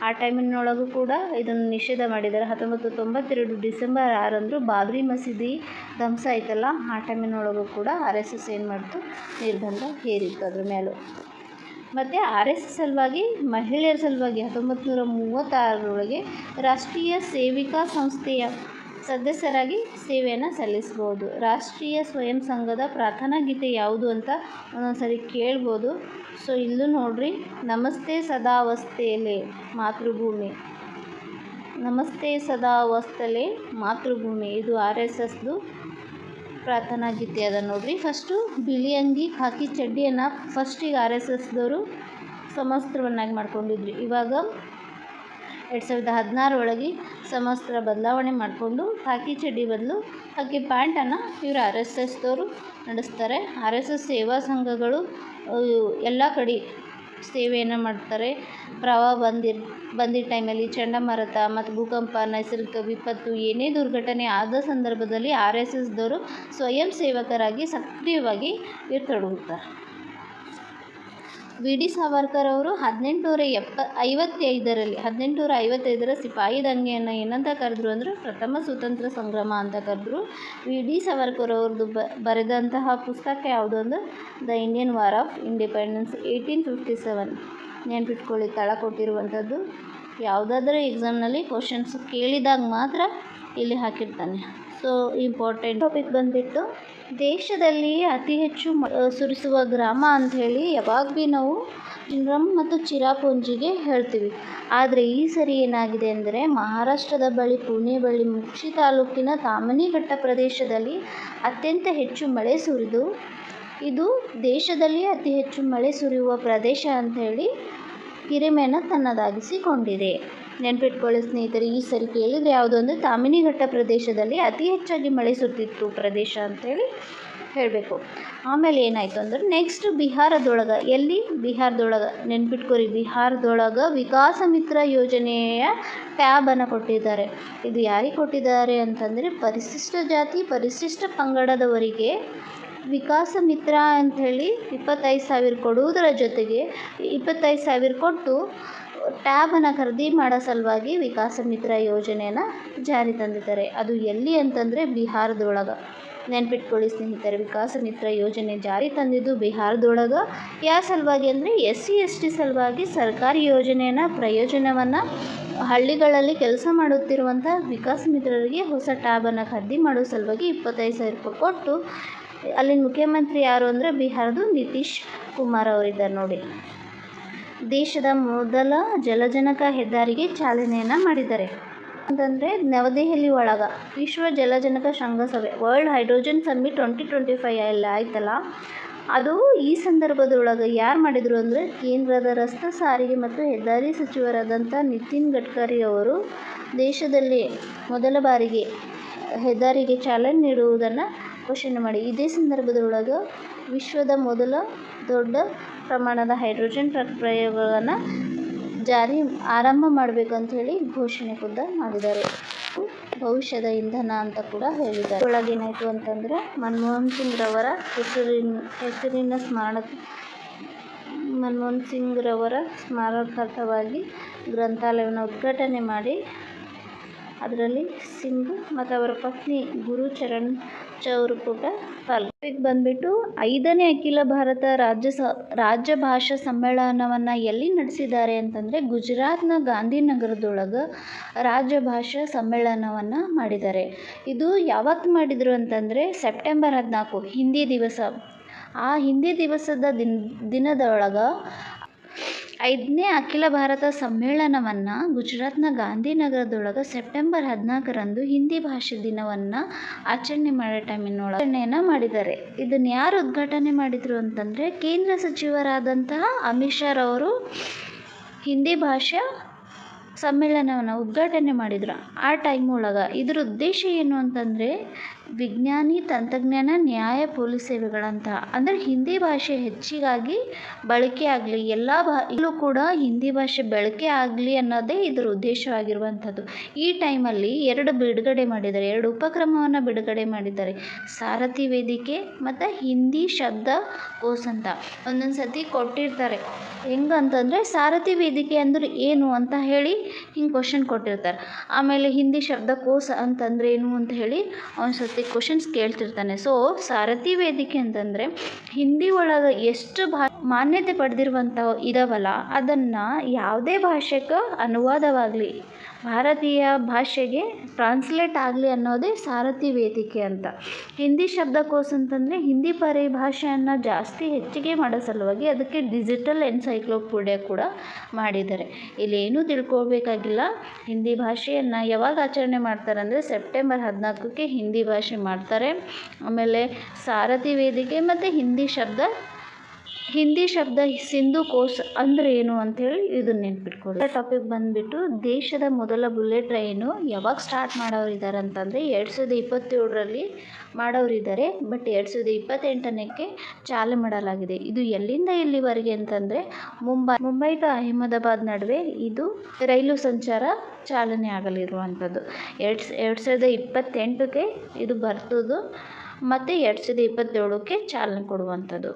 ಆ ಟೈಮಿನೊಳಗೂ ಕೂಡ ಇದನ್ನು ನಿಷೇಧ ಮಾಡಿದ್ದಾರೆ. 1992 ಡಿಸೆಂಬರ್ 6 ಬಾಬ್ರಿ ಮಸೀದಿ ಧ್ವಂಸ ಆಯ್ತಲ್ಲ, ಆ ಟೈಮಿನೊಳಗೂ ಕೂಡ RSS ಏನು ಮಾಡ್ತು, ನಿರ್ಬಂಧ ಹೇರಿತ್ತು ಅದ್ರ ಮೇಲೂ. ಮತ್ತು RSS ಸಲುವಾಗಿ ಮಹಿಳೆಯರ ಸಲುವಾಗಿ 1936 ರಾಷ್ಟ್ರೀಯ ಸೇವಿಕಾ ಸಂಸ್ಥೆಯ ಸದಸ್ಯರಾಗಿ ಸೇವೆಯನ್ನು ಸಲ್ಲಿಸ್ಬೋದು. ರಾಷ್ಟ್ರೀಯ ಸ್ವಯಂ ಸಂಘದ ಪ್ರಾರ್ಥನಾ ಗೀತೆ ಯಾವುದು ಅಂತ ಒಂದೊಂದ್ಸರಿ ಕೇಳ್ಬೋದು. ಸೊ ಇಲ್ಲೂ ನೋಡ್ರಿ, ನಮಸ್ತೆ ಸದಾವಸ್ಥೆಲೆ ಮಾತೃಭೂಮಿ, ನಮಸ್ತೆ ಸದಾವಸ್ಥೆಲೆ ಮಾತೃಭೂಮಿ, ಇದು RSSದು ಪ್ರಾರ್ಥನಾ ಗೀತೆ ಅದ ನೋಡ್ರಿ. ಫಸ್ಟು ಬಿಳಿ ಅಂಗಿ ಖಾಕಿ ಚಡ್ಡಿಯನ್ನು ಫಸ್ಟಿಗೆ RSSದವರು ಸಮವಸ್ತ್ರವನ್ನಾಗಿ ಮಾಡ್ಕೊಂಡಿದ್ರಿ. ಇವಾಗ 2016 ಒಳಗೆ ಸಮವಸ್ತ್ರ ಬದಲಾವಣೆ ಮಾಡಿಕೊಂಡು ಖಾಕಿ ಚಡ್ಡಿ ಬದಲು ಖಾಕಿ ಪ್ಯಾಂಟನ್ನು ಇವರು RSSದವರು ನಡೆಸ್ತಾರೆ. RSS ಸೇವಾ ಸಂಘಗಳು ಎಲ್ಲ ಕಡೆ ಸೇವೆಯನ್ನು ಮಾಡ್ತಾರೆ. ಪ್ರವಾಹ ಬಂದಿದ್ದ ಟೈಮಲ್ಲಿ, ಚಂಡಮಾರುತ ಮತ್ತು ಭೂಕಂಪ, ನೈಸರ್ಗಿಕ ವಿಪತ್ತು, ಏನೇ ದುರ್ಘಟನೆ ಆದ ಸಂದರ್ಭದಲ್ಲಿ RSSದವರು ಸ್ವಯಂ ಸೇವಕರಾಗಿ ಸಕ್ರಿಯವಾಗಿ ತೊಡಗುತ್ತಾರೆ. ವಿ.ಡಿ. ಸಾವರ್ಕರ್ ಅವರು 1855ರ ಸಿಪಾಯಿ ದಂಗೆಯನ್ನು ಏನಂತ ಕರೆದ್ರು ಅಂದರೆ ಪ್ರಥಮ ಸ್ವತಂತ್ರ ಸಂಗ್ರಾಮ ಅಂತ ಕರೆದ್ರು. ವಿ.ಡಿ. ಸಾವರ್ಕರ್ ಅವ್ರದ್ದು ಬರೆದಂತಹ ಪುಸ್ತಕ ಯಾವುದು ಅಂದರೆ the Indian war of independence 1857. ನೆನ್ಪಿಟ್ಕೊಳ್ಳಿ, ತಳ ಕೊಟ್ಟಿರುವಂಥದ್ದು. ಯಾವುದಾದ್ರೂ ಎಕ್ಸಾಮ್ನಲ್ಲಿ ಕ್ವಶನ್ಸ್ ಕೇಳಿದಾಗ ಮಾತ್ರ ಇಲ್ಲಿ ಹಾಕಿರ್ತಾನೆ. ಸೊ ಇಂಪಾರ್ಟೆಂಟ್ ಟಾಪಿಕ್ ಬಂದುಬಿಟ್ಟು ದೇಶದಲ್ಲಿ ಅತಿ ಹೆಚ್ಚು ಸುರಿಸುವ ಗ್ರಾಮ ಅಂಥೇಳಿ ಯಾವಾಗ ಭೀ ನಾವು ಚಿಂಗ್ರಮ್ ಮತ್ತು ಚಿರಾಪುಂಜಿಗೆ ಹೇಳ್ತೀವಿ. ಆದರೆ ಈ ಸರಿ ಏನಾಗಿದೆ ಅಂದರೆ ಮಹಾರಾಷ್ಟ್ರದ ಬಳಿ, ಪುಣೆ ಬಳಿ, ಮುಕ್ಷಿ ತಾಲೂಕಿನ ತಾಮನಿಘಟ್ಟ ಪ್ರದೇಶದಲ್ಲಿ ಅತ್ಯಂತ ಹೆಚ್ಚು ಮಳೆ ಸುರಿದು ಇದು ದೇಶದಲ್ಲಿ ಅತಿ ಹೆಚ್ಚು ಮಳೆ ಸುರಿಯುವ ಪ್ರದೇಶ ಅಂಥೇಳಿ ಹಿರಿಮೆಯನ್ನು ತನ್ನದಾಗಿಸಿಕೊಂಡಿದೆ. ನೆನ್ಪಿಟ್ಕೊಳ್ಳಿ ಸ್ನೇಹಿತರೆ, ಈ ಸರಿ ಕೇಳಿದರೆ ಯಾವುದು ಅಂದರೆ ತಾಮಿನಿಘಟ್ಟ ಪ್ರದೇಶದಲ್ಲಿ ಅತಿ ಹೆಚ್ಚಾಗಿ ಮಳೆ ಸುರಿದಿತ್ತು ಪ್ರದೇಶ ಅಂಥೇಳಿ ಹೇಳಬೇಕು. ಆಮೇಲೆ ಏನಾಯಿತು ಅಂದರೆ ನೆಕ್ಸ್ಟ್ ಬಿಹಾರದೊಳಗೆ, ಎಲ್ಲಿ ಬಿಹಾರದೊಳಗೆ ನೆನ್ಪಿಟ್ಕೊರಿ, ಬಿಹಾರದೊಳಗೆ ವಿಕಾಸ ಮಿತ್ರ ಯೋಜನೆಯ ಟ್ಯಾಬನ್ನು ಕೊಟ್ಟಿದ್ದಾರೆ. ಇದು ಯಾರಿಗೆ ಕೊಟ್ಟಿದ್ದಾರೆ ಅಂತಂದರೆ ಪರಿಶಿಷ್ಟ ಜಾತಿ ಪರಿಶಿಷ್ಟ ಪಂಗಡದವರಿಗೆ ವಿಕಾಸ ಮಿತ್ರ ಅಂಥೇಳಿ 25,000 ಕೊಡುವುದರ ಜೊತೆಗೆ 25,000 ಕೊಟ್ಟು ಟ್ಯಾಬನ್ನು ಖರೀದಿ ಮಾಡೋ ಸಲುವಾಗಿ ವಿಕಾಸ ಮಿತ್ರ ಯೋಜನೆಯನ್ನು ಜಾರಿ ತಂದಿದ್ದಾರೆ. ಅದು ಎಲ್ಲಿ ಅಂತಂದರೆ ಬಿಹಾರದೊಳಗೆ. ನೆನ್ಪಿಟ್ಕೊಳ್ಳಿ ಸ್ನೇಹಿತರೆ, ವಿಕಾಸ ಮಿತ್ರ ಯೋಜನೆ ಜಾರಿ ತಂದಿದ್ದು ಬಿಹಾರದೊಳಗೆ. ಯಾವ ಸಲುವಾಗಿ ಅಂದರೆ SC/ST ಸಲುವಾಗಿ ಸರ್ಕಾರಿ ಪ್ರಯೋಜನವನ್ನು ಹಳ್ಳಿಗಳಲ್ಲಿ ಕೆಲಸ ಮಾಡುತ್ತಿರುವಂಥ ವಿಕಾಸ ಮಿತ್ರರಿಗೆ ಹೊಸ ಟ್ಯಾಬನ್ನು ಖರೀದಿ ಮಾಡೋ ಸಲುವಾಗಿ 25,000 ರೂಪಾಯಿ ಕೊಟ್ಟು, ಅಲ್ಲಿನ ಮುಖ್ಯಮಂತ್ರಿ ಯಾರು ಅಂದರೆ ಬಿಹಾರದ ನಿತೀಶ್ ಕುಮಾರ್ ಅವರಿದ್ದಾರೆ ನೋಡಿ. ದೇಶದ ಮೊದಲ ಜಲಜನಕ ಹೆದ್ದಾರಿಗೆ ಚಾಲನೆಯನ್ನು ಮಾಡಿದ್ದಾರೆ ಅಂತಂದರೆ ನವದೆಹಲಿ ಒಳಗೆ ವಿಶ್ವ ಜಲಜನಕ ಶೃಂಗಸಭೆ ವರ್ಲ್ಡ್ ಹೈಡ್ರೋಜನ್ ಸಮ್ಮಿಟ್ 2025 ಎಲ್ಲ ಆಯ್ತಲ್ಲ, ಅದು ಈ ಸಂದರ್ಭದೊಳಗೆ ಯಾರು ಮಾಡಿದರು ಅಂದರೆ ಕೇಂದ್ರದ ರಸ್ತೆ ಸಾರಿಗೆ ಮತ್ತು ಹೆದ್ದಾರಿ ಸಚಿವರಾದಂಥ ನಿತಿನ್ ಗಡ್ಕರಿ ಅವರು ದೇಶದಲ್ಲಿ ಮೊದಲ ಬಾರಿಗೆ ಹೆದ್ದಾರಿಗೆ ಚಾಲನೆ ನೀಡುವುದನ್ನು ಘೋಷಣೆ ಮಾಡಿ, ಇದೇ ಸಂದರ್ಭದೊಳಗೆ ವಿಶ್ವದ ಮೊದಲ ದೊಡ್ಡ ಪ್ರಮಾಣದ ಹೈಡ್ರೋಜನ್ ಟ್ರಕ್ ಪ್ರಯೋಗಗಳನ್ನು ಆರಂಭ ಮಾಡಬೇಕಂತ ಹೇಳಿ ಘೋಷಣೆ ಕೂಡ ಮಾಡಿದ್ದಾರೆ. ಭವಿಷ್ಯದ ಇಂಧನ ಅಂತ ಕೂಡ ಹೇಳಿದ್ದಾರೆ. ಒಳಗೇನಾಯಿತು ಅಂತಂದರೆ ಮನಮೋಹನ್ ಸಿಂಗ್ ರವರ ಮನಮೋಹನ್ ಸಿಂಗ್ ರವರ ಸ್ಮಾರಕಾರ್ಥವಾಗಿ ಗ್ರಂಥಾಲಯವನ್ನು ಉದ್ಘಾಟನೆ ಮಾಡಿ ಅದರಲ್ಲಿ ಸಿಂಗ್ ಮತ್ತು ಅವರ ಪತ್ನಿ ಗುರುಚರಣ್ ಚೌರ್ ಕೂಡ ಪಾಲ್ಗೊಂಡಿದ್ದು. ಬಂದುಬಿಟ್ಟು 5ನೇ ಅಖಿಲ ಭಾರತ ರಾಜ್ಯ ಭಾಷಾ ಸಮ್ಮೇಳನವನ್ನು ಎಲ್ಲಿ ನಡೆಸಿದ್ದಾರೆ ಅಂತಂದರೆ ಗುಜರಾತ್ನ ಗಾಂಧಿನಗರದೊಳಗೆ ರಾಜ್ಯ ಭಾಷಾ ಸಮ್ಮೇಳನವನ್ನು ಮಾಡಿದ್ದಾರೆ. ಇದು ಯಾವತ್ತು ಮಾಡಿದರು ಅಂತಂದರೆ ಸೆಪ್ಟೆಂಬರ್ 14 ಹಿಂದಿ ದಿವಸ. ಆ ಹಿಂದಿ ದಿವಸದ ದಿನದೊಳಗೆ 5ನೇ ಅಖಿಲ ಭಾರತ ಸಮ್ಮೇಳನವನ್ನು ಗುಜರಾತ್ನ ಗಾಂಧಿನಗರದೊಳಗೆ ಸೆಪ್ಟೆಂಬರ್ 14ರಂದು ಹಿಂದಿ ಭಾಷೆ ದಿನವನ್ನು ಆಚರಣೆ ಮಾಡೋ ಆಚರಣೆಯನ್ನು ಮಾಡಿದ್ದಾರೆ. ಇದನ್ನು ಯಾರು ಉದ್ಘಾಟನೆ ಮಾಡಿದರು ಅಂತಂದರೆ ಕೇಂದ್ರ ಸಚಿವರಾದಂತಹ ಅಮಿತ್ ಶಾ ರವರು ಹಿಂದಿ ಭಾಷಾ ಸಮ್ಮೇಳನವನ್ನು ಉದ್ಘಾಟನೆ ಮಾಡಿದರು ಆ ಟೈಮ್ ಒಳಗೆ. ಇದರ ಉದ್ದೇಶ ಏನು ಅಂತಂದರೆ ವಿಜ್ಞಾನಿ, ತಂತ್ರಜ್ಞಾನ, ನ್ಯಾಯ, ಪೊಲೀಸ್ ಸೇವೆಗಳಂತ, ಅಂದರೆ ಹಿಂದಿ ಭಾಷೆ ಹೆಚ್ಚಿಗಾಗಿ ಬಳಕೆ ಆಗಲಿ, ಇಲ್ಲೂ ಕೂಡ ಹಿಂದಿ ಭಾಷೆ ಬಳಕೆ ಆಗಲಿ ಅನ್ನೋದೇ ಇದರ ಉದ್ದೇಶವಾಗಿರುವಂಥದ್ದು. ಈ ಟೈಮಲ್ಲಿ 2 ಉಪಕ್ರಮವನ್ನು ಬಿಡುಗಡೆ ಮಾಡಿದ್ದಾರೆ. ಸಾರಥಿ ವೇದಿಕೆ ಮತ್ತು ಹಿಂದಿ ಶಬ್ದಕೋಶ ಅಂತ ಒಂದೊಂದು ಸತಿ ಕೊಟ್ಟಿರ್ತಾರೆ. ಹೆಂಗಂತಂದರೆ ಸಾರಥಿ ವೇದಿಕೆ ಅಂದ್ರೆ ಏನು ಅಂತ ಹೇಳಿ ಹಿಂಗೆ ಕ್ವಶನ್ ಕೊಟ್ಟಿರ್ತಾರೆ. ಆಮೇಲೆ ಹಿಂದಿ ಶಬ್ದಕೋಶ ಅಂತಂದ್ರೆ ಏನು ಅಂತ ಹೇಳಿ ಒಂದು ಸತಿ ಕ್ವಶನ್ಸ್ ಕೇಳ್ತಿರ್ತಾನೆ. ಸೊ ಸಾರಥಿ ವೇದಿಕೆ ಅಂತಂದರೆ ಹಿಂದಿ ಒಳಗೆ ಎಷ್ಟು ಮಾನ್ಯತೆ ಪಡೆದಿರುವಂಥ ಇದಾವಲ್ಲ ಅದನ್ನು ಯಾವುದೇ ಭಾಷೆಗೆ ಅನುವಾದವಾಗಲಿ ಭಾರತೀಯ ಭಾಷೆಗೆ ಟ್ರಾನ್ಸ್ಲೇಟ್ ಆಗಲಿ ಅನ್ನೋದೇ ಸಾರಥಿ ವೇದಿಕೆ ಅಂತ. ಹಿಂದಿ ಶಬ್ದಕೋಶ ಅಂತಂದರೆ ಹಿಂದಿ ಪರಿಭಾಷೆಯನ್ನು ಜಾಸ್ತಿ ಹೆಚ್ಚಿಗೆ ಮಾಡೋ ಸಲುವಾಗಿ ಅದಕ್ಕೆ ಡಿಜಿಟಲ್ ಎನ್ಸೈಕ್ಲೋಪೀಡಿಯಾ ಕೂಡ ಮಾಡಿದ್ದಾರೆ. ಇಲ್ಲಿ ಏನೂ ತಿಳ್ಕೊಳ್ಬೇಕಾಗಿಲ್ಲ. ಹಿಂದಿ ಭಾಷೆಯನ್ನು ಯಾವಾಗ ಆಚರಣೆ ಮಾಡ್ತಾರೆ ಅಂದರೆ ಸೆಪ್ಟೆಂಬರ್ 14ಕ್ಕೆ ಹಿಂದಿ ಭಾಷೆ ಮಾಡ್ತಾರೆ. ಆಮೇಲೆ ಸಾರಥಿ ವೇದಿಕೆ ಮತ್ತು ಹಿಂದಿ ಶಬ್ದ ಸಿಂಧು ಕೋಶ ಅಂದರೆ ಏನು ಅಂಥೇಳಿ ಇದನ್ನ ನೆನ್ಪಿಟ್ಕೊಳ್ಳಿ. ಟಾಪಿಕ್ ಬಂದುಬಿಟ್ಟು ದೇಶದ ಮೊದಲ ಬುಲೆಟ್ ಟ್ರೈನು ಯಾವಾಗ ಸ್ಟಾರ್ಟ್ ಮಾಡೋರಿದ್ದಾರೆ ಅಂತಂದರೆ 2027ರಲ್ಲಿ ಮಾಡೋರಿದ್ದಾರೆ. ಬಟ್ 2028ಕ್ಕೆ ಚಾಲನೆ ಮಾಡಲಾಗಿದೆ. ಇದು ಎಲ್ಲಿಂದ ಎಲ್ಲಿವರೆಗೆ ಅಂತಂದರೆ ಮುಂಬೈ ಟು ಅಹಮದಾಬಾದ್ ನಡುವೆ ಇದು ರೈಲು ಸಂಚಾರ ಚಾಲನೆ ಆಗಲಿರುವಂಥದ್ದು. 2028ಕ್ಕೆ ಇದು ಬರ್ತದ್ದು ಮತ್ತು 2027ಕ್ಕೆ ಚಾಲನೆ ಕೊಡುವಂಥದ್ದು.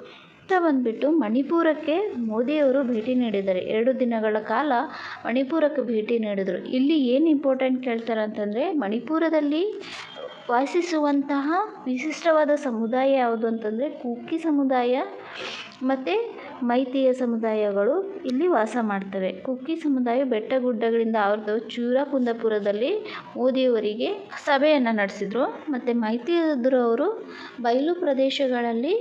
ಬಂದುಬಿಟ್ಟು ಮಣಿಪುರಕ್ಕೆ ಮೋದಿಯವರು ಭೇಟಿ ನೀಡಿದ್ದಾರೆ. 2 ದಿನಗಳ ಕಾಲ ಮಣಿಪುರಕ್ಕೆ ಭೇಟಿ ನೀಡಿದರು. ಇಲ್ಲಿ ಏನು ಇಂಪಾರ್ಟೆಂಟ್ ಕೇಳ್ತಾರೆ ಅಂತಂದರೆ ಮಣಿಪುರದಲ್ಲಿ ವಾಸಿಸುವಂತಹ ವಿಶಿಷ್ಟವಾದ ಸಮುದಾಯ ಯಾವುದು ಅಂತಂದರೆ ಕುಕಿ ಸಮುದಾಯ ಮತ್ತು ಮೈತಿಯ ಸಮುದಾಯಗಳು ಇಲ್ಲಿ ವಾಸ ಮಾಡ್ತವೆ. ಕುಕಿ ಸಮುದಾಯ ಬೆಟ್ಟಗುಡ್ಡಗಳಿಂದ ಆವೃತ ಚೂರಾಕುಂದಪುರದಲ್ಲಿ ಮೋದಿಯವರಿಗೆ ಸಭೆಯನ್ನು ನಡೆಸಿದರು. ಮತ್ತು ಮೈತಿಯವರು ಬಯಲು ಪ್ರದೇಶಗಳಲ್ಲಿ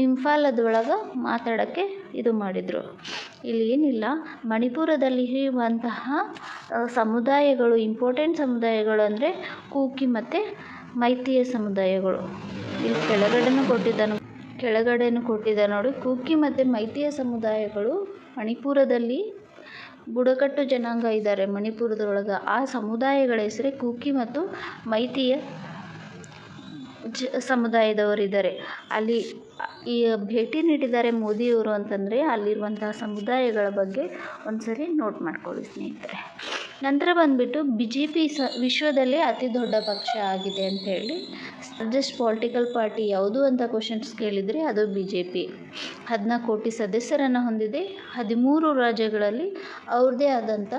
ಇಂಫಾಲದೊಳಗೆ ಮಾತಾಡೋಕ್ಕೆ ಇದು ಮಾಡಿದರು. ಇಲ್ಲಿ ಏನಿಲ್ಲ, ಮಣಿಪುರದಲ್ಲಿ ಇರುವಂತಹ ಸಮುದಾಯಗಳು ಇಂಪಾರ್ಟೆಂಟ್ ಸಮುದಾಯಗಳು ಅಂದರೆ ಕೂಕಿ ಮತ್ತು ಮೈತಿಯ ಸಮುದಾಯಗಳು. ಇಲ್ಲಿ ಕೆಳಗಡೆನೂ ಕೊಟ್ಟಿದ್ದಾನೆ ನೋಡಿ. ಕೂಕಿ ಮತ್ತು ಮೈತಿಯ ಸಮುದಾಯಗಳು ಮಣಿಪುರದಲ್ಲಿ ಬುಡಕಟ್ಟು ಜನಾಂಗ ಇದ್ದಾರೆ ಮಣಿಪುರದೊಳಗೆ. ಆ ಸಮುದಾಯಗಳ ಹೆಸರೇ ಕೂಕಿ ಮತ್ತು ಮೈತಿಯ ಸಮುದಾಯದವರಿದ್ದಾರೆ. ಅಲ್ಲಿ ಈ ಭೇಟಿ ನೀಡಿದ್ದಾರೆ ಮೋದಿಯವರು ಅಂತಂದರೆ ಅಲ್ಲಿರುವಂತಹ ಸಮುದಾಯಗಳ ಬಗ್ಗೆ ಒಂದ್ಸರಿ ನೋಟ್ ಮಾಡ್ಕೊಳ್ಳಿ ಸ್ನೇಹಿತರೆ. ನಂತರ ಬಂದುಬಿಟ್ಟು BJP ವಿಶ್ವದಲ್ಲೇ ಅತಿ ದೊಡ್ಡ ಪಕ್ಷ ಆಗಿದೆ ಅಂಥೇಳಿ. ಜಸ್ಟ್ ಪೊಲಿಟಿಕಲ್ ಪಾರ್ಟಿ ಯಾವುದು ಅಂತ ಕ್ವಶನ್ಸ್ ಕೇಳಿದರೆ ಅದು BJP. 14 ಕೋಟಿ ಸದಸ್ಯರನ್ನು ಹೊಂದಿದೆ. 13 ರಾಜ್ಯಗಳಲ್ಲಿ ಅವ್ರದ್ದೇ ಆದಂಥ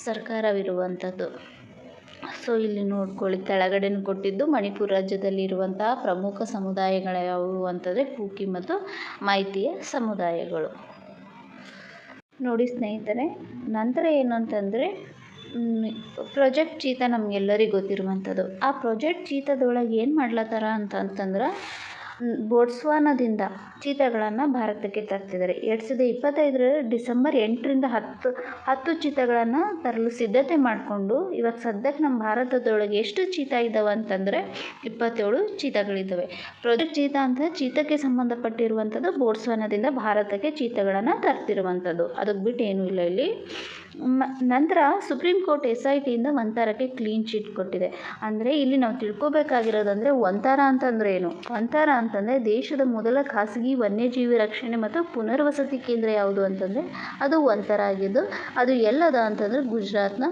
ಸರ್ಕಾರವಿರುವಂಥದ್ದು. ಸೊ ಇಲ್ಲಿ ನೋಡ್ಕೊಳ್ಳಿ, ಕೆಳಗಡೆನೂ ಕೊಟ್ಟಿದ್ದು ಮಣಿಪುರ ರಾಜ್ಯದಲ್ಲಿ ಇರುವಂತಹ ಪ್ರಮುಖ ಸಮುದಾಯಗಳು ಯಾವುವು ಅಂತಂದರೆ ಕೂಕಿ ಮತ್ತು ಮೈತಿಯ ಸಮುದಾಯಗಳು. ನೋಡಿ ಸ್ನೇಹಿತರೆ, ನಂತರ ಏನು ಅಂತಂದರೆ ಪ್ರಾಜೆಕ್ಟ್ ಚೀತಾ ನಮಗೆಲ್ಲರಿಗೂ ಗೊತ್ತಿರುವಂಥದ್ದು. ಆ ಪ್ರಾಜೆಕ್ಟ್ ಚೀತಾದೊಳಗೆ ಏನು ಮಾಡ್ಲತ್ತಾರ ಅಂತಂದ್ರೆ ಬೋಟ್ಸ್ವಾನಾದಿಂದ ಚೀತಾಗಳನ್ನು ಭಾರತಕ್ಕೆ ತರ್ತಿದ್ದಾರೆ. 2025 ಡಿಸೆಂಬರ್ 8ರಿಂದ 10 ಚೀತಾಗಳನ್ನು ತರಲು ಸಿದ್ಧತೆ ಮಾಡಿಕೊಂಡು ಇವಾಗ ಸದ್ಯಕ್ಕೆ ನಮ್ಮ ಭಾರತದೊಳಗೆ ಎಷ್ಟು ಚೀತಾ ಇದ್ದಾವೆ ಅಂತಂದರೆ 27 ಚೀತಾಗಳಿದ್ದಾವೆ. ಪ್ರಾಜೆಕ್ಟ್ ಚೀತಾ ಅಂತ ಚೀತಾಕ್ಕೆ ಸಂಬಂಧಪಟ್ಟಿರುವಂಥದ್ದು ಬೋಟ್ಸ್ವಾನಾದಿಂದ ಭಾರತಕ್ಕೆ ಚೀತಾಗಳನ್ನು ತರ್ತಿರುವಂಥದ್ದು. ಅದಕ್ಕೆ ಬಿಟ್ಟು ಏನೂ ಇಲ್ಲ ಇಲ್ಲಿ. ನಂತರ ಸುಪ್ರೀಂ ಕೋರ್ಟ್ SITಯಿಂದ ವಂತಾರಕ್ಕೆ ಕ್ಲೀನ್ ಚಿಟ್ ಕೊಟ್ಟಿದೆ. ಅಂದರೆ ಇಲ್ಲಿ ನಾವು ತಿಳ್ಕೊಬೇಕಾಗಿರೋದಂದರೆ ವಂತಾರ ಅಂತಂದರೆ ಏನು? ವಂತಾರ ಅಂತಂದರೆ ದೇಶದ ಮೊದಲ ಖಾಸಗಿ ವನ್ಯಜೀವಿ ರಕ್ಷಣೆ ಮತ್ತು ಪುನರ್ವಸತಿ ಕೇಂದ್ರ ಯಾವುದು ಅಂತಂದರೆ ಅದು ವಂತಾರ ಆಗಿದ್ದು, ಅದು ಎಲ್ಲದ ಅಂತಂದರೆ ಗುಜರಾತ್ನ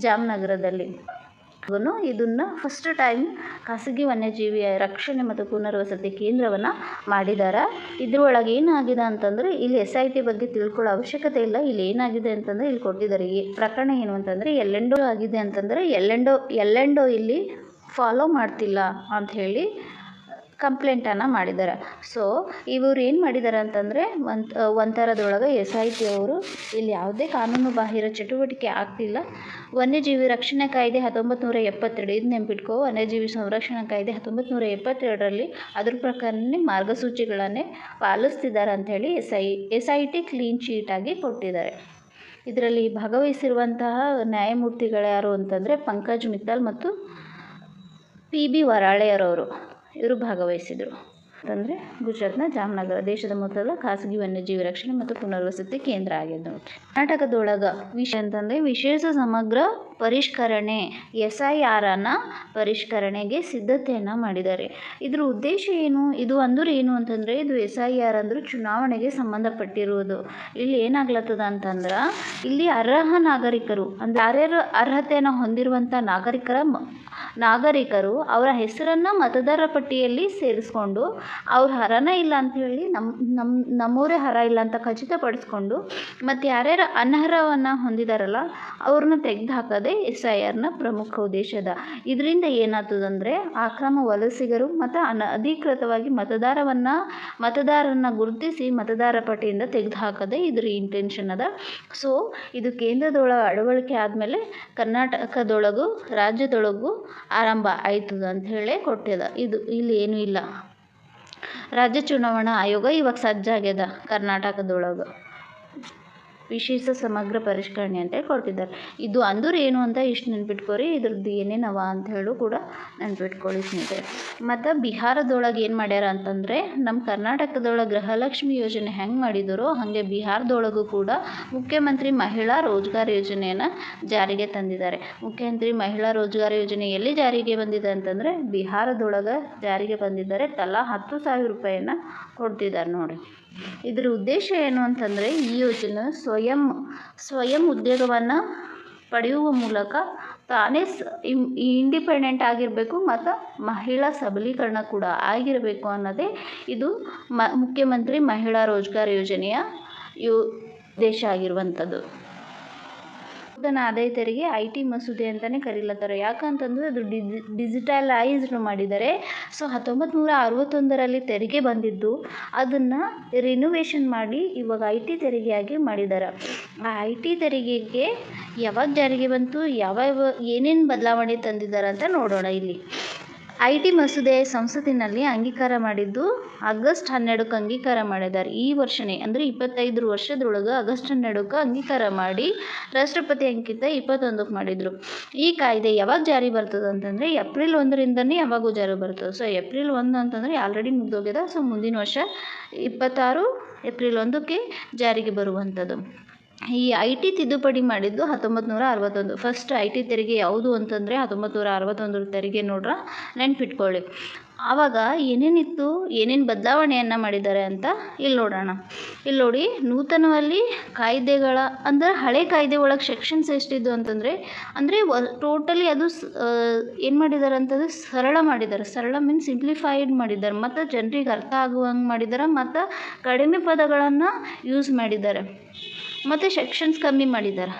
ಜಾಮ್ನಗರದಲ್ಲಿ. ಇದನ್ನು ಫಸ್ಟ್ ಟೈಮ್ ಖಾಸಗಿ ವನ್ಯಜೀವಿ ರಕ್ಷಣೆ ಮತ್ತು ಪುನರ್ವಸತಿ ಕೇಂದ್ರವನ್ನು ಮಾಡಿದ್ದಾರೆ. ಇದ್ರೊಳಗೆ ಏನಾಗಿದೆ ಅಂತಂದರೆ ಇಲ್ಲಿ SIT ಬಗ್ಗೆ ತಿಳ್ಕೊಳ್ಳೋ ಅವಶ್ಯಕತೆ ಇಲ್ಲ. ಇಲ್ಲಿ ಏನಾಗಿದೆ ಅಂತಂದರೆ ಇಲ್ಲಿ ಕೊಟ್ಟಿದ್ದಾರೆ. ಈ ಪ್ರಕರಣ ಏನು ಅಂತಂದರೆ ಎಲ್ಲೆಂಡೋ ಆಗಿದೆ ಅಂತಂದರೆ ಎಲ್ಲೆಂಡೋ ಇಲ್ಲಿ ಫಾಲೋ ಮಾಡ್ತಿಲ್ಲ ಅಂಥೇಳಿ ಕಂಪ್ಲೇಂಟನ್ನು ಮಾಡಿದ್ದಾರೆ. ಸೊ ಇವರು ಏನು ಮಾಡಿದ್ದಾರೆ ಅಂತಂದರೆ ವಂತಾರದೊಳಗೆ SIT ಅವರು ಇಲ್ಲಿ ಯಾವುದೇ ಕಾನೂನು ಬಾಹಿರ ಚಟುವಟಿಕೆ ಆಗ್ತಿಲ್ಲ. ವನ್ಯಜೀವಿ ರಕ್ಷಣಾ ಕಾಯ್ದೆ 1972 ಇದು ನೆನ್ಪಿಟ್ಕೋ. ವನ್ಯಜೀವಿ ಸಂರಕ್ಷಣಾ ಕಾಯ್ದೆ 1972ರಲ್ಲಿ ಅದ್ರ ಪ್ರಕಾರನೇ ಮಾರ್ಗಸೂಚಿಗಳನ್ನೇ ಪಾಲಿಸ್ತಿದ್ದಾರೆ ಅಂಥೇಳಿ SIT ಕ್ಲೀನ್ ಚೀಟ್ ಆಗಿ ಕೊಟ್ಟಿದ್ದಾರೆ. ಇದರಲ್ಲಿ ಭಾಗವಹಿಸಿರುವಂತಹ ನ್ಯಾಯಮೂರ್ತಿಗಳು ಯಾರು ಅಂತಂದರೆ ಪಂಕಜ್ ಮಿತ್ತಲ್ ಮತ್ತು PB ವರಾಳೆಯರವರು ಇವರು ಭಾಗವಹಿಸಿದರು. ಅಂತಂದರೆ ಗುಜರಾತ್ನ ಜಾಮ್ನಗರ ದೇಶದ ಮೊದಲ ಖಾಸಗಿ ವನ್ಯಜೀವಿ ರಕ್ಷಣೆ ಮತ್ತು ಪುನರ್ವಸತಿ ಕೇಂದ್ರ ಆಗಿದೆ ನೋಡ್ರಿ. ಕರ್ನಾಟಕದೊಳಗೆ ವಿಷಯ ಅಂತಂದರೆ ವಿಶೇಷ ಸಮಗ್ರ ಪರಿಷ್ಕರಣೆ SIRನ ಪರಿಷ್ಕರಣೆಗೆ ಸಿದ್ಧತೆಯನ್ನು ಮಾಡಿದ್ದಾರೆ. ಇದ್ರ ಉದ್ದೇಶ ಏನು? ಇದು ಅಂದ್ರೆ ಏನು ಅಂತಂದರೆ ಇದು SIR ಅಂದ್ರೆ ಚುನಾವಣೆಗೆ ಸಂಬಂಧಪಟ್ಟಿರುವುದು. ಇಲ್ಲಿ ಏನಾಗ್ಲತ್ತದ ಅಂತಂದ್ರೆ ಇಲ್ಲಿ ಅರ್ಹ ನಾಗರಿಕರು ಅಂದರೆ ಯಾರ್ಯಾರು ಅರ್ಹತೆಯನ್ನು ಹೊಂದಿರುವಂಥ ನಾಗರಿಕರು ಅವರ ಹೆಸರನ್ನು ಮತದಾರರ ಪಟ್ಟಿಯಲ್ಲಿ ಸೇರಿಸ್ಕೊಂಡು ಅವ್ರ ಹರನೇ ಇಲ್ಲ ಅಂಥೇಳಿ ನಮ್ಮೂರೇ ಹರ ಇಲ್ಲ ಅಂತ ಖಚಿತಪಡಿಸ್ಕೊಂಡು ಮತ್ತು ಯಾರ್ಯಾರು ಅನರ್ಹವನ್ನು ಹೊಂದಿದಾರಲ್ಲ ಅವ್ರನ್ನ ತೆಗೆದು ಹಾಕೋದೇ ಅನ್ನೋದೇ SIRನ ಪ್ರಮುಖ ಉದ್ದೇಶ ಅದ. ಇದರಿಂದ ಏನಾಗ್ತದಂದರೆ ಅಕ್ರಮ ವಲಸಿಗರು ಮತ್ತು ಅನಧಿಕೃತವಾಗಿ ಮತದಾರರನ್ನ ಗುರುತಿಸಿ ಮತದಾರ ಪಟ್ಟಿಯಿಂದ ತೆಗೆದುಹಾಕೋದೇ ಇದ್ರ ಇಂಟೆನ್ಷನ್ ಅದ. ಸೊ ಇದು ಕೇಂದ್ರದೊಳಗೆ ಅಳವಡಿಕೆ ಆದಮೇಲೆ ಕರ್ನಾಟಕದೊಳಗೂ ರಾಜ್ಯದೊಳಗೂ ಆರಂಭ ಆಯ್ತದ ಅಂತ ಹೇಳಿ ಕೊಟ್ಟಿದ. ಇದು ಇಲ್ಲಿ ಏನೂ ಇಲ್ಲ. ರಾಜ್ಯ ಚುನಾವಣಾ ಆಯೋಗ ಇವಾಗ ಸಜ್ಜಾಗ್ಯದ ಕರ್ನಾಟಕದೊಳಗೆ ವಿಶೇಷ ಸಮಗ್ರ ಪರಿಷ್ಕರಣೆ ಅಂತೇಳಿ ಕೊಟ್ಟಿದ್ದಾರೆ. ಇದು ಅಂದ್ರೆ ಏನು ಅಂತ ಇಷ್ಟು ನೆನ್ಪಿಟ್ಕೋರಿ. ಇದ್ರದ್ದು ಏನೇನವ ಅಂತ ಹೇಳು ಕೂಡ ನೆನ್ಪಿಟ್ಕೊಳ್ಳಿ ಸ್ನೇಹಿತರೆ. ಮತ್ತು ಬಿಹಾರದೊಳಗೆ ಏನು ಮಾಡ್ಯಾರ ಅಂತಂದರೆ ನಮ್ಮ ಕರ್ನಾಟಕದೊಳಗೆ ಗೃಹಲಕ್ಷ್ಮಿ ಯೋಜನೆ ಹೆಂಗೆ ಮಾಡಿದರೋ ಹಾಗೆ ಬಿಹಾರದೊಳಗೂ ಕೂಡ ಮುಖ್ಯಮಂತ್ರಿ ಮಹಿಳಾ ರೋಜ್ಗಾರ್ ಯೋಜನೆಯನ್ನು ಜಾರಿಗೆ ತಂದಿದ್ದಾರೆ. ಮುಖ್ಯಮಂತ್ರಿ ಮಹಿಳಾ ರೋಜ್ಗಾರ್ ಯೋಜನೆ ಎಲ್ಲಿ ಜಾರಿಗೆ ಬಂದಿದೆ ಅಂತಂದರೆ ಬಿಹಾರದೊಳಗೆ ಜಾರಿಗೆ ಬಂದಿದ್ದಾರೆ. ತಲಾ 10,000 ರೂಪಾಯಿಯನ್ನು ಕೊಡ್ತಿದ್ದಾರೆ ನೋಡಿ. ಇದರ ಉದ್ದೇಶ ಏನು ಅಂತಂದರೆ ಈ ಯೋಜನೆ ಸ್ವಯಂ ಉದ್ಯೋಗವನ್ನು ಪಡೆಯುವ ಮೂಲಕ ತಾನೇ ಇಂಡಿಪೆಂಡೆಂಟ್ ಆಗಿರಬೇಕು ಮತ್ತು ಮಹಿಳಾ ಸಬಲೀಕರಣ ಕೂಡ ಆಗಿರಬೇಕು ಅನ್ನೋದೇ ಇದು ಮುಖ್ಯಮಂತ್ರಿ ಮಹಿಳಾ ರೋಜ್ಗಾರ್ ಯೋಜನೆಯ ಉದ್ದೇಶ ಆಗಿರುವಂಥದ್ದು. ನೂತನ ಆದಾಯ ತೆರಿಗೆ IT ಮಸೂದೆ ಅಂತಲೇ ಕರೀಲತ್ತಾರೆ. ಯಾಕಂತಂದರೆ ಅದು ಡಿಜಿಟಲೈಸ್ಡ್ ಮಾಡಿದ್ದಾರೆ. ಸೊ 1961ರಲ್ಲಿ ತೆರಿಗೆ ಬಂದಿದ್ದು ಅದನ್ನು ರಿನೋವೇಷನ್ ಮಾಡಿ ಇವಾಗ IT ತೆರಿಗೆಯಾಗಿ ಮಾಡಿದ್ದಾರೆ. ಆ IT ತೆರಿಗೆಗೆ ಯಾವಾಗ ಜಾರಿಗೆ ಬಂತು, ಏನೇನು ಬದಲಾವಣೆ ತಂದಿದ್ದಾರೆ ಅಂತ ನೋಡೋಣ. ಇಲ್ಲಿ IT ಮಸೂದೆ ಸಂಸತ್ತಿನಲ್ಲಿ ಅಂಗೀಕಾರ ಮಾಡಿದ್ದು ಆಗಸ್ಟ್ 12ಕ್ಕೆ ಅಂಗೀಕಾರ ಮಾಡಿದ್ದಾರೆ. ಈ ವರ್ಷನೇ ಅಂದರೆ 25 ವರ್ಷದೊಳಗೆ ಆಗಸ್ಟ್ 12ಕ್ಕೆ ಅಂಗೀಕಾರ ಮಾಡಿ ರಾಷ್ಟ್ರಪತಿ ಅಂಕಿತ 21ಕ್ಕೆ ಮಾಡಿದರು. ಈ ಕಾಯ್ದೆ ಯಾವಾಗ ಜಾರಿ ಬರ್ತದೆ ಅಂತಂದರೆ ಏಪ್ರಿಲ್ 1ರಿಂದನೇ ಯಾವಾಗೂ ಜಾರಿ ಬರ್ತದೆ. ಸೊ ಏಪ್ರಿಲ್ 1 ಅಂತಂದರೆ ಆಲ್ರೆಡಿ ಮುಗಿದೋಗ್ಯದ. ಸೊ ಮುಂದಿನ ವರ್ಷ 26 ಏಪ್ರಿಲ್ 1ಕ್ಕೆ ಜಾರಿಗೆ ಬರುವಂಥದ್ದು. ಈ IT ತಿದ್ದುಪಡಿ ಮಾಡಿದ್ದು 1961. ಫಸ್ಟ್ IT ತೆರಿಗೆ ಯಾವುದು ಅಂತಂದರೆ 1961 ತೆರಿಗೆ ನೋಡ್ರ ನೆನ್ಪಿಟ್ಕೊಳ್ಳಿ. ಆವಾಗ ಏನೇನಿತ್ತು, ಏನೇನು ಬದಲಾವಣೆಯನ್ನು ಮಾಡಿದ್ದಾರೆ ಅಂತ ಇಲ್ಲಿ ನೋಡೋಣ. ಇಲ್ಲಿ ನೋಡಿ, ನೂತನವಾಗಿ ಕಾಯ್ದೆಗಳ ಅಂದರೆ ಹಳೆ ಕಾಯ್ದೆ ಒಳಗೆ ಸೆಕ್ಷನ್ಸ್ ಎಷ್ಟಿದ್ದು ಅಂತಂದರೆ ಟೋಟಲಿ ಅದು ಏನು ಮಾಡಿದ್ದಾರೆ ಅಂತಂದರೆ ಸರಳ ಮಾಡಿದ್ದಾರೆ. ಸರಳ ಮೀನ್ಸ್ ಸಿಂಪ್ಲಿಫೈಡ್ ಮಾಡಿದ್ದಾರೆ ಮತ್ತು ಜನರಿಗೆ ಅರ್ಥ ಆಗುವಂಗೆ ಮಾಡಿದ್ದಾರೆ ಮತ್ತು ಕಡಿಮೆ ಪದಗಳನ್ನು ಯೂಸ್ ಮಾಡಿದ್ದಾರೆ ಮತ್ತು ಸೆಕ್ಷನ್ಸ್ ಕಮ್ಮಿ ಮಾಡಿದ್ದಾರೆ.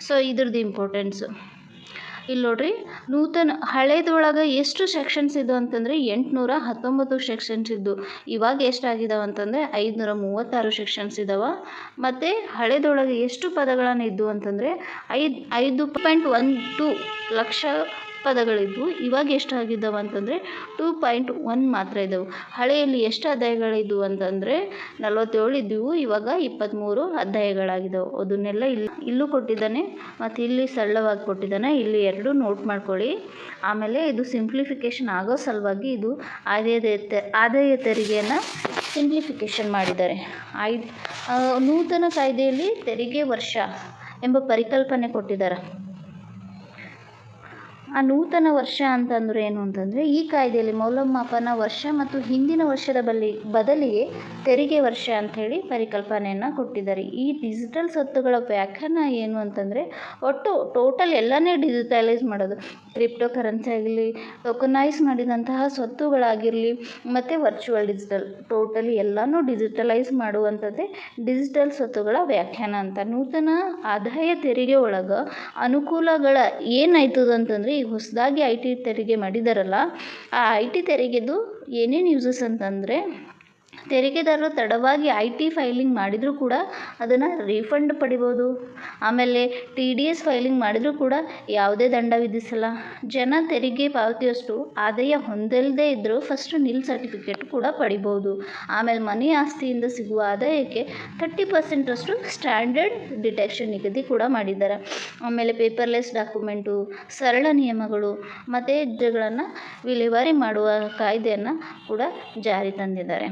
ಸೊ ಇದ್ರದ್ದು ಇಂಪಾರ್ಟೆನ್ಸು ಇಲ್ಲಿ ನೋಡ್ರಿ. ಹಳೇದೊಳಗೆ ಎಷ್ಟು ಸೆಕ್ಷನ್ಸ್ ಇದ್ದು ಅಂತಂದರೆ 819 ಸೆಕ್ಷನ್ಸ್ ಇದ್ದು. ಇವಾಗ ಎಷ್ಟಾಗಿದ್ದಾವೆ ಅಂತಂದರೆ 536 ಸೆಕ್ಷನ್ಸ್ ಇದ್ದಾವೆ. ಮತ್ತು ಹಳೇದೊಳಗೆ ಎಷ್ಟು ಪದಗಳನ್ನು ಇದ್ದು ಅಂತಂದರೆ 5.12 ಲಕ್ಷ ಪದಗಳಿದ್ವು. ಇವಾಗ ಎಷ್ಟು ಆಗಿದ್ದಾವೆ ಅಂತಂದರೆ 2.1 ಮಾತ್ರ ಇದ್ದವು. ಹಳೆಯಲ್ಲಿ ಎಷ್ಟು ಅಧ್ಯಾಯಗಳಿದ್ವು ಅಂತಂದರೆ 47 ಇದ್ದವು. ಇವಾಗ 23 ಅಧ್ಯಾಯಗಳಾಗಿದ್ದವು. ಅದನ್ನೆಲ್ಲ ಇಲ್ಲೂ ಕೊಟ್ಟಿದ್ದಾನೆ ಮತ್ತು ಇಲ್ಲಿ ಸರಳವಾಗಿ ಕೊಟ್ಟಿದ್ದಾನೆ. ಇಲ್ಲಿ ಎರಡು ನೋಟ್ ಮಾಡ್ಕೊಳ್ಳಿ. ಆಮೇಲೆ ಇದು ಸಿಂಪ್ಲಿಫಿಕೇಷನ್ ಆಗೋ ಸಲುವಾಗಿ ಇದು ಆದಾಯ ತೆರಿಗೆಯನ್ನು ಸಿಂಪ್ಲಿಫಿಕೇಷನ್ ಮಾಡಿದ್ದಾರೆ. ನೂತನ ಕಾಯ್ದೆಯಲ್ಲಿ ತೆರಿಗೆ ವರ್ಷ ಎಂಬ ಪರಿಕಲ್ಪನೆ ಕೊಟ್ಟಿದ್ದಾರೆ. ಆ ನೂತನ ವರ್ಷ ಅಂತಂದ್ರೆ ಏನು ಅಂತಂದರೆ ಈ ಕಾಯ್ದೆಯಲ್ಲಿ ಮೌಲ್ಯಮಾಪನ ವರ್ಷ ಮತ್ತು ಹಿಂದಿನ ವರ್ಷದ ಬದಲಿಗೆ ತೆರಿಗೆ ವರ್ಷ ಅಂಥೇಳಿ ಪರಿಕಲ್ಪನೆಯನ್ನು ಕೊಟ್ಟಿದ್ದಾರೆ. ಈ ಡಿಜಿಟಲ್ ಸ್ವತ್ತುಗಳ ವ್ಯಾಖ್ಯಾನ ಏನು ಅಂತಂದರೆ ಟೋಟಲ್ ಎಲ್ಲನೇ ಡಿಜಿಟಲೈಸ್ ಮಾಡೋದು. ಕ್ರಿಪ್ಟೋ ಕರೆನ್ಸಿ ಆಗಲಿ, ಟೋಕನೈಸ್ ಮಾಡಿದಂತಹ ಸ್ವತ್ತುಗಳಾಗಿರಲಿ ಮತ್ತು ವರ್ಚುವಲ್ ಡಿಜಿಟಲ್ ಟೋಟಲಿ ಎಲ್ಲನೂ ಡಿಜಿಟಲೈಸ್ ಮಾಡುವಂಥದ್ದೇ ಡಿಜಿಟಲ್ ಸ್ವತ್ತುಗಳ ವ್ಯಾಖ್ಯಾನ ಅಂತ. ನೂತನ ಆದಾಯ ತೆರಿಗೆ ಒಳಗೆ ಅನುಕೂಲಗಳ ಏನಾಯ್ತದ ಅಂತಂದರೆ ಈಗ ಹೊಸದಾಗಿ IT ತೆರಿಗೆ ಮಾಡಿದಾರಲ್ಲ, ಆ IT ತೆರಿಗೆದು ಏನೇನು ಯೂಸಸ್ ಅಂತಂದರೆ ತೆರಿಗೆದಾರರು ತಡವಾಗಿ IT ಫೈಲಿಂಗ್ ಮಾಡಿದರೂ ಕೂಡ ಅದನ್ನು ರೀಫಂಡ್ ಪಡಿಬೋದು. ಆಮೇಲೆ TDS ಫೈಲಿಂಗ್ ಮಾಡಿದರೂ ಕೂಡ ಯಾವುದೇ ದಂಡ ವಿಧಿಸಲ್ಲ. ಜನ ತೆರಿಗೆ ಪಾವತಿಯಷ್ಟು ಆದಾಯ ಹೊಂದಲ್ಲದೇ ಇದ್ದರೂ ಫಸ್ಟ್ ನಿಲ್ ಸರ್ಟಿಫಿಕೇಟ್ ಕೂಡ ಪಡಿಬೋದು. ಆಮೇಲೆ ಮನೆ ಆಸ್ತಿಯಿಂದ ಸಿಗುವ ಆದಾಯಕ್ಕೆ 30% ಸ್ಟ್ಯಾಂಡರ್ಡ್ ಡಿಟೆಕ್ಷನ್ ನಿಗದಿ ಕೂಡ ಮಾಡಿದ್ದಾರೆ. ಆಮೇಲೆ ಪೇಪರ್ಲೆಸ್ ಡಾಕ್ಯುಮೆಂಟು, ಸರಳ ನಿಯಮಗಳು ಮತ್ತು ಇವುಗಳನ್ನು ವಿಲೇವಾರಿ ಮಾಡುವ ಕಾಯ್ದೆಯನ್ನು ಕೂಡ ಜಾರಿ ತಂದಿದ್ದಾರೆ.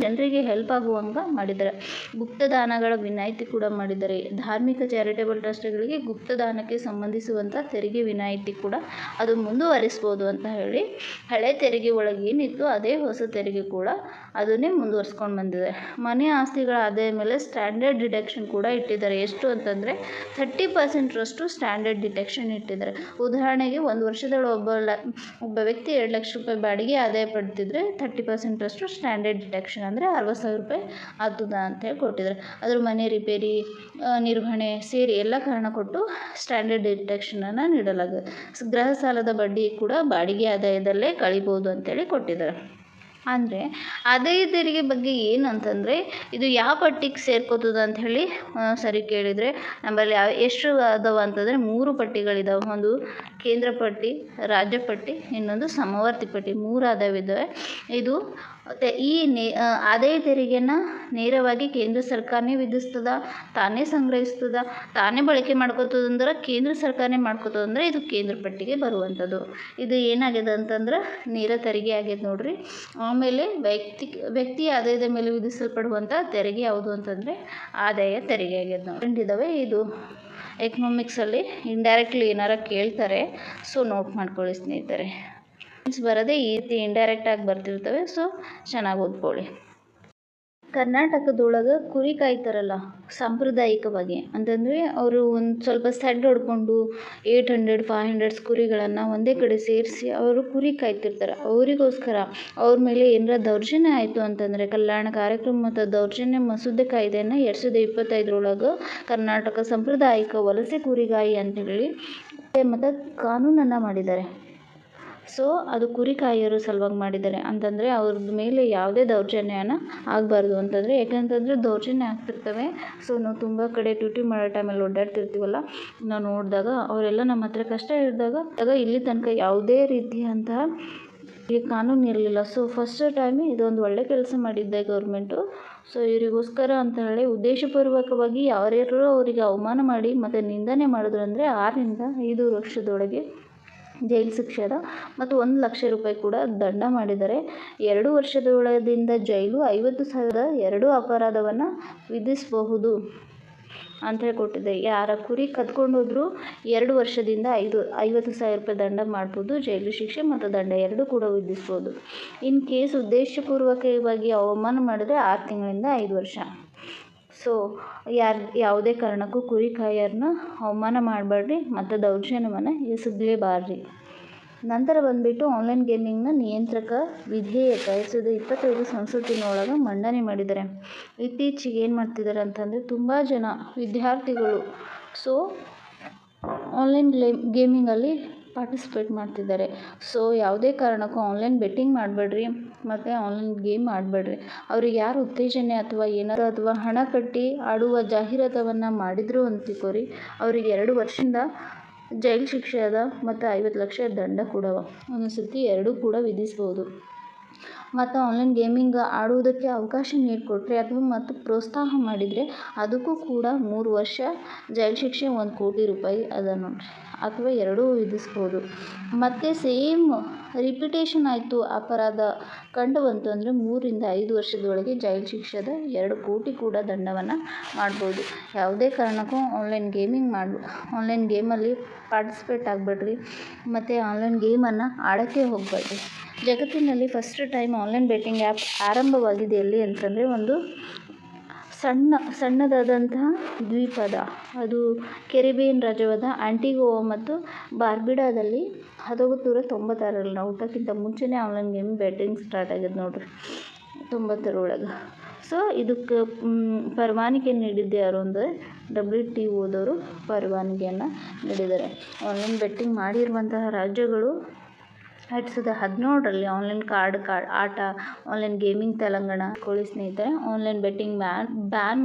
ಜನರಿಗೆ ಹೆಲ್ಪ್ ಆಗುವಂಗೆ ಮಾಡಿದ್ದಾರೆ. ಗುಪ್ತದಾನಗಳ ವಿನಾಯಿತಿ ಕೂಡ ಮಾಡಿದ್ದಾರೆ. ಧಾರ್ಮಿಕ ಚಾರಿಟೇಬಲ್ ಟ್ರಸ್ಟ್ಗಳಿಗೆ ಗುಪ್ತದಾನಕ್ಕೆ ಸಂಬಂಧಿಸುವಂಥ ತೆರಿಗೆ ವಿನಾಯಿತಿ ಕೂಡ ಅದು ಮುಂದುವರಿಸ್ಬೋದು ಅಂತ ಹೇಳಿ ಹಳೆ ತೆರಿಗೆ ಒಳಗೆ ಏನಿತ್ತು ಅದೇ ಹೊಸ ತೆರಿಗೆ ಕೂಡ ಅದನ್ನೇ ಮುಂದುವರ್ಸ್ಕೊಂಡು ಬಂದಿದೆ. ಮನೆ ಆಸ್ತಿಗಳ ಆದಾಯ ಮೇಲೆ ಸ್ಟ್ಯಾಂಡರ್ಡ್ ಡಿಡಕ್ಷನ್ ಕೂಡ ಇಟ್ಟಿದ್ದಾರೆ. ಎಷ್ಟು ಅಂತಂದರೆ 30% ಸ್ಟ್ಯಾಂಡರ್ಡ್ ಡಿಡಕ್ಷನ್ ಇಟ್ಟಿದ್ದಾರೆ. ಉದಾಹರಣೆಗೆ ಒಂದು ವರ್ಷದೊಳಗೆ ಒಬ್ಬ ವ್ಯಕ್ತಿ 2 ಲಕ್ಷ ರೂಪಾಯಿ ಬಾಡಿಗೆ ಆದಾಯ ಪಡೆದಿದ್ರೆ 30% ಸ್ಟ್ಯಾಂಡರ್ಡ್ ಡಿಟೆಕ್ಷನ್ ಅಂದರೆ 60,000 ರೂಪಾಯಿ ಆಗ್ತದ ಅಂತೇಳಿ ಕೊಟ್ಟಿದ್ದಾರೆ. ಅದ್ರ ಮನೆ ರಿಪೇರಿ ನಿರ್ವಹಣೆ ಸೇರಿ ಎಲ್ಲ ಕಾರಣ ಕೊಟ್ಟು ಸ್ಟ್ಯಾಂಡರ್ಡ್ ಡಿಟೆಕ್ಷನನ್ನು ನೀಡಲಾಗಿದೆ. ಗೃಹ ಸಾಲದ ಬಡ್ಡಿ ಕೂಡ ಬಾಡಿಗೆ ಆದಾಯದಲ್ಲೇ ಕಳಿಬೋದು ಅಂತೇಳಿ ಕೊಟ್ಟಿದ್ದಾರೆ. ಅಂದರೆ ಆದಾಯ ತೆರಿಗೆ ಬಗ್ಗೆ ಏನಂತಂದರೆ ಇದು ಯಾವ ಪಟ್ಟಿಗೆ ಸೇರ್ಕೋತದ ಅಂಥೇಳಿ ಸರಿ ಕೇಳಿದರೆ ನಮ್ಮಲ್ಲಿ ಎಷ್ಟು ಅದಾವ ಅಂತಂದರೆ 3 ಪಟ್ಟಿಗಳಿದಾವೆ. ಒಂದು ಕೇಂದ್ರ ಪಟ್ಟಿ, ರಾಜ್ಯ ಪಟ್ಟಿ, ಇನ್ನೊಂದು ಸಮವರ್ತಿ ಪಟ್ಟಿ. 3 ಆದಾಯವಿದ್ದಾವೆ. ಇದು ಈ ಆದಾಯ ತೆರಿಗೆನ ನೇರವಾಗಿ ಕೇಂದ್ರ ಸರ್ಕಾರನೇ ವಿಧಿಸ್ತದ, ತಾನೇ ಸಂಗ್ರಹಿಸ್ತದ, ತಾನೇ ಬಳಕೆ ಮಾಡ್ಕೋತದಂದ್ರೆ ಕೇಂದ್ರ ಸರ್ಕಾರನೇ ಮಾಡ್ಕೋತದಂದ್ರೆ ಇದು ಕೇಂದ್ರ ಪಟ್ಟಿಗೆ ಬರುವಂಥದ್ದು. ಇದು ಏನಾಗ್ಯದ ಅಂತಂದ್ರೆ ನೇರ ತೆರಿಗೆ ಆಗ್ಯದ ನೋಡ್ರಿ. ಆಮೇಲೆ ವ್ಯಕ್ತಿ ಆದಾಯದ ಮೇಲೆ ವಿಧಿಸಲ್ಪಡುವಂಥ ತೆರಿಗೆ ಯಾವುದು ಅಂತಂದರೆ ಆದಾಯ ತೆರಿಗೆ ಆಗ್ಯದ ನೋಡಿ. ಇದ್ದಾವೆ. ಇದು ಎಕನಾಮಿಕ್ಸಲ್ಲಿ ಇಂಡೈರೆಕ್ಟ್ಲಿ ಏನಾರ ಕೇಳ್ತಾರೆ, ಸೊ ನೋಟ್ ಮಾಡ್ಕೊಳ್ಳಿ ಸ್ನೇಹಿತರೆ. ಬರೋದೇ ಈ ರೀತಿ ಇಂಡೈರೆಕ್ಟಾಗಿ ಬರ್ತಿರ್ತವೆ, ಸೊ ಚೆನ್ನಾಗಿ ಓದ್ಕೊಳ್ಳಿ. ಕರ್ನಾಟಕದೊಳಗೆ ಕುರಿ ಕಾಯ್ತಾರಲ್ಲ ಸಾಂಪ್ರದಾಯಿಕವಾಗಿ ಅಂತಂದರೆ ಅವರು ಒಂದು ಸ್ವಲ್ಪ ಸೆಡ್ ಹೊಡ್ಕೊಂಡು 800, 500 ಕುರಿಗಳನ್ನು ಒಂದೇ ಕಡೆ ಸೇರಿಸಿ ಅವರು ಕುರಿ ಕಾಯ್ತಿರ್ತಾರೆ. ಅವರಿಗೋಸ್ಕರ ಅವ್ರ ಮೇಲೆ ಏನಾರ ದೌರ್ಜನ್ಯ ಆಯಿತು ಅಂತಂದರೆ ಕಲ್ಯಾಣ ಕಾರ್ಯಕ್ರಮ ಮತ್ತು ದೌರ್ಜನ್ಯ ಮಸೂದೆ ಕಾಯ್ದೆಯನ್ನು 2025 ಕರ್ನಾಟಕ ಸಾಂಪ್ರದಾಯಿಕ ವಲಸೆ ಕುರಿಗಾಯಿ ಅಂತೇಳಿ ಮತ್ತು ಕಾನೂನನ್ನು ಮಾಡಿದ್ದಾರೆ. ಸೊ ಅದು ಕುರಿ ಕಾಯೋರು ಸಲುವಾಗಿ ಮಾಡಿದ್ದಾರೆ. ಅಂತಂದರೆ ಅವ್ರದ್ದು ಮೇಲೆ ಯಾವುದೇ ದೌರ್ಜನ್ಯನ ಆಗಬಾರ್ದು ಅಂತಂದರೆ, ಯಾಕಂತಂದರೆ ದೌರ್ಜನ್ಯ ಆಗ್ತಿರ್ತವೆ. ಸೊ ನಾವು ತುಂಬ ಕಡೆ ಡ್ಯೂಟಿ ಮಾಡೋ ಟೈಮಲ್ಲಿ ಓಡಾಡ್ತಿರ್ತೀವಲ್ಲ, ನಾವು ನೋಡಿದಾಗ ಅವರೆಲ್ಲ ನಮ್ಮ ಹತ್ರ ಕಷ್ಟ ಇದ್ದಾಗ ಇಲ್ಲಿ ತನಕ ಯಾವುದೇ ರೀತಿಯಂತಹ ಕಾನೂನು ಇರಲಿಲ್ಲ. ಸೊ ಫಸ್ಟ್ ಟೈಮ್ ಇದೊಂದು ಒಳ್ಳೆ ಕೆಲಸ ಮಾಡಿದ್ದೆ ಗೌರ್ಮೆಂಟು. ಸೊ ಇವರಿಗೋಸ್ಕರ ಅಂತ ಹೇಳಿ ಉದ್ದೇಶಪೂರ್ವಕವಾಗಿ ಯಾರ್ಯಾರು ಅವರಿಗೆ ಅವಮಾನ ಮಾಡಿ ಮತ್ತು ನಿಂದನೆ ಮಾಡಿದ್ರು ಅಂದರೆ 6ರಿಂದ 5 ವರ್ಷದೊಳಗೆ ಜೈಲು ಶಿಕ್ಷೆ ಅದ ಮತ್ತು 1 ಲಕ್ಷ ರೂಪಾಯಿ ಕೂಡ ದಂಡ ಮಾಡಿದ್ದಾರೆ. 2 ವರ್ಷದೊಳಗಿಂದ ಜೈಲು, 50,000 2 ಅಪರಾಧವನ್ನು ವಿಧಿಸಬಹುದು ಅಂತೇಳಿ ಕೊಟ್ಟಿದೆ. ಯಾರ ಕುರಿ ಕದ್ಕೊಂಡೋದ್ರು 2 ವರ್ಷದಿಂದ 50,000 ರೂಪಾಯಿ ದಂಡ ಮಾಡ್ಬೋದು, ಜೈಲು ಶಿಕ್ಷೆ ಮತ್ತು ದಂಡ 2 ಕೂಡ ವಿಧಿಸ್ಬೋದು. ಇನ್ ಕೇಸ್ ಉದ್ದೇಶಪೂರ್ವಕವಾಗಿ ಅವಮಾನ ಮಾಡಿದರೆ 6 ತಿಂಗಳಿಂದ 5 ವರ್ಷ. ಸೊ ಯಾವುದೇ ಕಾರಣಕ್ಕೂ ಕುರಿ ಕಾಯೋರನ್ನ ಅವಮಾನ ಮಾಡಬೇಡ್ರಿ ಮತ್ತು ದೌರ್ಜನ್ಯವನ್ನು ಎಸಗಲೇಬಾರ್ರಿ. ನಂತರ ಬಂದುಬಿಟ್ಟು ಆನ್ಲೈನ್ ಗೇಮಿಂಗ್ನ ನಿಯಂತ್ರಕ ವಿಧೇಯಕ 2025 ಸಂಸತ್ತಿನೊಳಗೆ ಮಂಡನೆ ಮಾಡಿದ್ದಾರೆ. ಇತ್ತೀಚೆಗೆ ಏನು ಮಾಡ್ತಿದ್ದಾರೆ ಅಂತಂದರೆ ತುಂಬ ಜನ ವಿದ್ಯಾರ್ಥಿಗಳು ಸೊ ಆನ್ಲೈನ್ ಗೇಮಿಂಗಲ್ಲಿ ಪಾರ್ಟಿಸಿಪೇಟ್ ಮಾಡ್ತಿದ್ದಾರೆ. ಸೊ ಯಾವುದೇ ಕಾರಣಕ್ಕೂ ಆನ್ಲೈನ್ ಬೆಟ್ಟಿಂಗ್ ಮಾಡಬೇಡ್ರಿ ಮತ್ತು ಆನ್ಲೈನ್ ಗೇಮ್ ಆಡಬೇಡ್ರಿ. ಅವ್ರಿಗೆ ಯಾರು ಉತ್ತೇಜನೆ ಅಥವಾ ಏನಾರು ಅಥವಾ ಹಣ ಕಟ್ಟಿ ಆಡುವ ಜಾಹೀರಾತನ್ನು ಮಾಡಿದ್ರು ಅಂತ ತಿಳ್ಕೊರಿ, ಅವ್ರಿಗೆ 2 ವರ್ಷದಿಂದ ಜೈಲು ಶಿಕ್ಷೆ ಅದ ಮತ್ತು 50 ಲಕ್ಷ ದಂಡ ಕೂಡ ಒಂದೊಂದು ಸರ್ತಿ 2 ಕೂಡ ವಿಧಿಸ್ಬೋದು. ಮತ್ತು ಆನ್ಲೈನ್ ಗೇಮಿಂಗ್ ಆಡುವುದಕ್ಕೆ ಅವಕಾಶ ನೀಡಿಕೊಟ್ರೆ ಅಥವಾ ಮತ್ತು ಪ್ರೋತ್ಸಾಹ ಮಾಡಿದರೆ ಅದಕ್ಕೂ ಕೂಡ 3 ವರ್ಷ ಜೈಲು ಶಿಕ್ಷೆ, 1 ಕೋಟಿ ರೂಪಾಯಿ ಅದ ನೋಡ್ರಿ, ಅಥವಾ 2 ವಿಧಿಸ್ಬೋದು. ಮತ್ತು ಸೇಮ್ ರಿಪಿಟೇಷನ್ ಆಯಿತು ಅಪರಾಧ ಕಂಡು ಬಂತು ಅಂದರೆ 3ರಿಂದ 5 ವರ್ಷದೊಳಗೆ ಜೈಲು ಶಿಕ್ಷೆ ಅದ, 2 ಕೋಟಿ ಕೂಡ ದಂಡವನ್ನು ಮಾಡ್ಬೋದು. ಯಾವುದೇ ಕಾರಣಕ್ಕೂ ಆನ್ಲೈನ್ ಗೇಮಲ್ಲಿ ಪಾರ್ಟಿಸಿಪೇಟ್ ಆಗಬೇಡ್ರಿ ಮತ್ತು ಆನ್ಲೈನ್ ಗೇಮನ್ನು ಆಡೋಕ್ಕೆ ಹೋಗಬೇಡ್ರಿ. ಜಗತ್ತಿನಲ್ಲಿ first time online betting app ಆರಂಭವಾಗಿದೆ ಎಲ್ಲಿ ಅಂತಂದರೆ ಒಂದು ಸಣ್ಣದಾದಂತಹ ದ್ವೀಪ ಅದ. ಅದು ಕೆರಿಬಿಯನ್ ರಾಜ್ಯವಾದ ಆಂಟಿಗುವಾ ಮತ್ತು ಬಾರ್ಬುಡಾದಲ್ಲಿ 1996ರಲ್ಲಿ ನಾವು ಹುಟ್ಟೋಕ್ಕಿಂತ ಮುಂಚೆನೇ ಆನ್ಲೈನ್ ಗೇಮ್ ಬೆಟ್ಟಿಂಗ್ ಸ್ಟಾರ್ಟ್ ಆಗ್ಯದ ನೋಡ್ರಿ, 90ರೊಳಗೆ. ಸೊ ಇದಕ್ಕೆ ಪರವಾನಗಿ ನೀಡಿದ್ದು ಯಾರು ಅಂದರೆ WTOದವರು ಪರವಾನಗಿಯನ್ನು ನೀಡಿದ್ದಾರೆ. ಆನ್ಲೈನ್ ಬೆಟ್ಟಿಂಗ್ ಮಾಡಿರುವಂತಹ ರಾಜ್ಯಗಳು 2017ರಲ್ಲಿ ಆನ್ಲೈನ್ ಆಟ ಆನ್ಲೈನ್ ಗೇಮಿಂಗ್ ತೆಲಂಗಾಣ ಕೊಳ್ಳಿ ಸ್ನೇಹಿತರೆ. ಆನ್ಲೈನ್ ಬೆಟ್ಟಿಂಗ್ ಬ್ಯಾನ್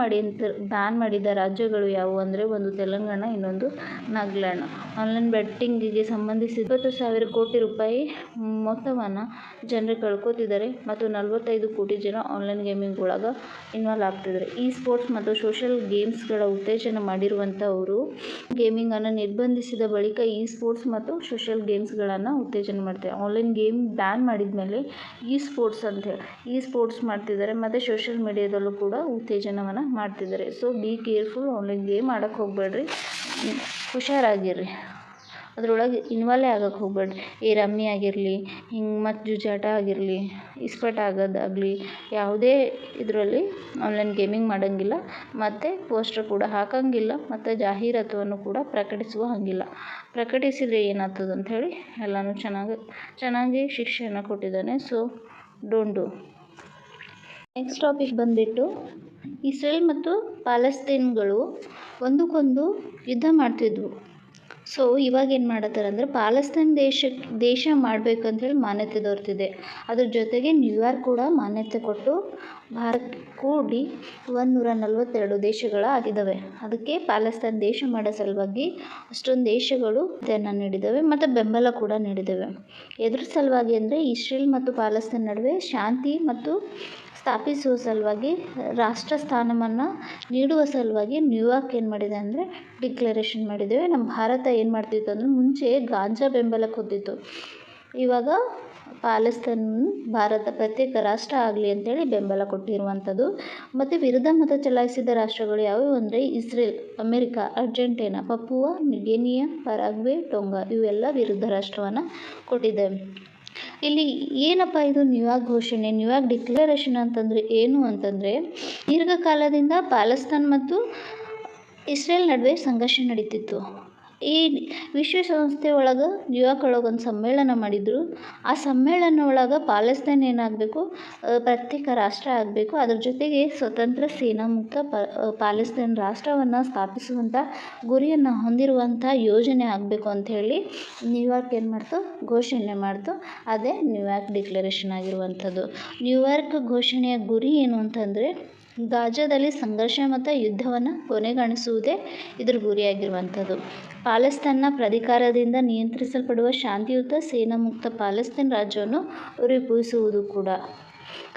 ಮಾಡಿದ ರಾಜ್ಯಗಳು ಯಾವುವು ಅಂದರೆ ಒಂದು ತೆಲಂಗಾಣ, ಇನ್ನೊಂದು ನಾಗಾಲ್ಯಾಂಡ್. ಆನ್ಲೈನ್ ಬೆಟ್ಟಿಂಗಿಗೆ ಸಂಬಂಧಿಸಿ 20,000 ಕೋಟಿ ರೂಪಾಯಿ ಮೊತ್ತವನ್ನು ಜನರು ಕಳ್ಕೊತಿದ್ದಾರೆ ಮತ್ತು 45 ಕೋಟಿ ಜನ ಆನ್ಲೈನ್ ಗೇಮಿಂಗ್ ಒಳಗೆ ಇನ್ವಾಲ್ವ್ ಆಗ್ತಿದ್ದಾರೆ. ಈ ಸ್ಪೋರ್ಟ್ಸ್ ಮತ್ತು ಸೋಷಿಯಲ್ ಗೇಮ್ಸ್ಗಳ ಉತ್ತೇಜನ ಮಾಡಿರುವಂಥವರು ಗೇಮಿಂಗನ್ನು ನಿರ್ಬಂಧಿಸಿದ ಬಳಿಕ ಈ ಸ್ಪೋರ್ಟ್ಸ್ ಮತ್ತು ಸೋಷಿಯಲ್ ಗೇಮ್ಸ್ಗಳನ್ನು ಉತ್ತೇಜನ ಮಾಡ್ತಾರೆ. ಆನ್ಲೈನ್ ಗೇಮ್ ಬ್ಯಾನ್ ಮಾಡಿದ ಮೇಲೆ ಈ ಸ್ಪೋರ್ಟ್ಸ್ ಮಾಡ್ತಿದ್ದಾರೆ ಮತ್ತು ಸೋಷಿಯಲ್ ಮೀಡಿಯಾದಲ್ಲೂ ಕೂಡ ಉತ್ತೇಜನವನ್ನು ಮಾಡ್ತಿದ್ದಾರೆ. So be careful, online game ಆಡೋಕ್ಕೆ ಹೋಗಬೇಡ್ರಿ, ಹುಷಾರಾಗಿರ್ರಿ, ಅದರೊಳಗೆ ಇನ್ವಾಲ್ವ್ ಆಗೋಕ್ಕೆ ಹೋಗಬೇಡ್ರಿ. ಈ ರಮ್ಮಿ ಆಗಿರಲಿ, ಹಿಂಗೆ ಮತ್ತು ಜೂಜಾಟ ಆಗಿರಲಿ, ಇಸ್ಪಟ್ ಆಗೋದಾಗಲಿ ಯಾವುದೇ ಇದರಲ್ಲಿ ಆನ್ಲೈನ್ ಗೇಮಿಂಗ್ ಮಾಡೋಂಗಿಲ್ಲ ಮತ್ತು ಪೋಸ್ಟರ್ ಕೂಡ ಹಾಕೋಂಗಿಲ್ಲ ಮತ್ತು ಜಾಹೀರಾತನ್ನು ಕೂಡ ಪ್ರಕಟಿಸುವ ಹಾಗಿಲ್ಲ. ಪ್ರಕಟಿಸಿದರೆ ಏನಾಗ್ತದೆ ಅಂಥೇಳಿ ಎಲ್ಲನೂ ಚೆನ್ನಾಗಿ ಶಿಕ್ಷೆಯನ್ನು ಕೊಟ್ಟಿದ್ದಾನೆ. So don't do. Next topic ಬಂದುಬಿಟ್ಟು ಇಸ್ರೇಲ್ ಮತ್ತು ಪ್ಯಾಲೆಸ್ತೈನ್ಗಳು ಒಂದಕ್ಕೊಂದು ಯುದ್ಧ ಮಾಡ್ತಿದ್ವು. ಸೊ ಇವಾಗ ಏನು ಮಾಡತ್ತಾರೆ ಅಂದರೆ ಪಾಲೆಸ್ತೈನ್ ದೇಶ ಮಾಡಬೇಕು ಅಂತೇಳಿ ಮಾನ್ಯತೆ ದೊರೆತಿದೆ. ಅದ್ರ ಜೊತೆಗೆ ನ್ಯೂಯಾರ್ಕ್ ಕೂಡ ಮಾನ್ಯತೆ ಕೊಟ್ಟು ಭಾರತ ಕೂಡಿ 142 ದೇಶಗಳಾಗಿದ್ದಾವೆ. ಅದಕ್ಕೆ ಪಾಲೆಸ್ತೈನ್ ದೇಶ ಮಾಡೋ ಸಲುವಾಗಿ ಅಷ್ಟೊಂದು ದೇಶಗಳು ಇದನ್ನು ನೀಡಿದ್ದಾವೆ ಮತ್ತು ಬೆಂಬಲ ಕೂಡ ನೀಡಿದ್ದಾವೆ. ಎದ್ರ ಸಲುವಾಗಿ ಅಂದರೆ ಇಸ್ರೇಲ್ ಮತ್ತು ಪಾಲೆಸ್ತೈನ್ ನಡುವೆ ಶಾಂತಿ ಮತ್ತು ಸ್ಥಾಪಿಸುವ ಸಲುವಾಗಿ ರಾಷ್ಟ್ರ ಸ್ಥಾನಮಾನ ನೀಡುವ ಸಲುವಾಗಿ ನ್ಯೂಯಾರ್ಕ್ ಏನು ಮಾಡಿದೆ ಅಂದರೆ ಡಿಕ್ಲರೇಷನ್ ಮಾಡಿದ್ದೇವೆ. ನಮ್ಮ ಭಾರತ ಏನು ಮಾಡ್ತಿತ್ತು ಅಂದರೆ ಮುಂಚೆ ಗಾಂಜಾ ಬೆಂಬಲಕ್ಕೆ ಹೊತ್ತಿತ್ತು. ಇವಾಗ ಪಾಲೆಸ್ತೈನ್ ಭಾರತ ಪ್ರತ್ಯೇಕ ರಾಷ್ಟ್ರ ಆಗಲಿ ಅಂತೇಳಿ ಬೆಂಬಲ ಕೊಟ್ಟಿರುವಂಥದ್ದು. ಮತ್ತು ವಿರುದ್ಧ ಮತ ಚಲಾಯಿಸಿದ ರಾಷ್ಟ್ರಗಳು ಯಾವುವು ಅಂದರೆ Israel, America, Argentina, Papua New Guinea, Paraguay, Tonga ಇವೆಲ್ಲ ವಿರುದ್ಧ ರಾಷ್ಟ್ರವನ್ನು ಕೊಟ್ಟಿದ್ದೇವೆ. ಇಲ್ಲಿ ಏನಪ್ಪ ಇದು ನ್ಯೂಯಾರ್ಕ್ ಘೋಷಣೆ, ನ್ಯೂಯಾರ್ಕ್ ಡಿಕ್ಲರೇಷನ್ ಅಂತಂದರೆ ಏನು ಅಂತಂದರೆ ದೀರ್ಘಕಾಲದಿಂದ ಪಾಲೆಸ್ತೈನ್ ಮತ್ತು ಇಸ್ರೇಲ್ ನಡುವೆ ಸಂಘರ್ಷ ನಡೀತಿತ್ತು. ಈ ವಿಶ್ವಸಂಸ್ಥೆ ಒಳಗೆ ನ್ಯೂಯಾರ್ಕ್ ಒಳಗೆ ಒಂದು ಸಮ್ಮೇಳನ ಮಾಡಿದರು. ಆ ಸಮ್ಮೇಳನ ಒಳಗೆ ಪಾಲೆಸ್ತೈನ್ ಏನಾಗಬೇಕು, ಪ್ರತ್ಯೇಕ ರಾಷ್ಟ್ರ ಆಗಬೇಕು, ಅದ್ರ ಜೊತೆಗೆ ಸ್ವತಂತ್ರ ಸೇನಾ ಮುಕ್ತ ಪಾಲೆಸ್ತೈನ್ ರಾಷ್ಟ್ರವನ್ನು ಸ್ಥಾಪಿಸುವಂಥ ಗುರಿಯನ್ನು ಹೊಂದಿರುವಂಥ ಯೋಜನೆ ಆಗಬೇಕು ಅಂಥೇಳಿ ನ್ಯೂಯಾರ್ಕ್ ಏನು ಮಾಡ್ತು, ಘೋಷಣೆ ಮಾಡ್ತು. ಅದೇ ನ್ಯೂಯಾರ್ಕ್ ಡಿಕ್ಲರೇಷನ್ ಆಗಿರುವಂಥದ್ದು. ನ್ಯೂಯಾರ್ಕ್ ಘೋಷಣೆಯ ಗುರಿ ಏನು ಅಂತಂದರೆ ಗಾಜಾದಲ್ಲಿ ಸಂಘರ್ಷ ಮತ್ತು ಯುದ್ಧವನ್ನು ಕೊನೆಗಾಣಿಸುವುದೇ ಇದ್ರ ಗುರಿಯಾಗಿರುವಂಥದ್ದು. ಪಾಲೆಸ್ತೈನ್ನ ಪ್ರಾಧಿಕಾರದಿಂದ ನಿಯಂತ್ರಿಸಲ್ಪಡುವ ಶಾಂತಿಯುತ ಸೇನಾ ಮುಕ್ತ ಪಾಲೆಸ್ತೈನ್ ರಾಜ್ಯವನ್ನು ರೂಪಿಸುವುದು ಕೂಡ.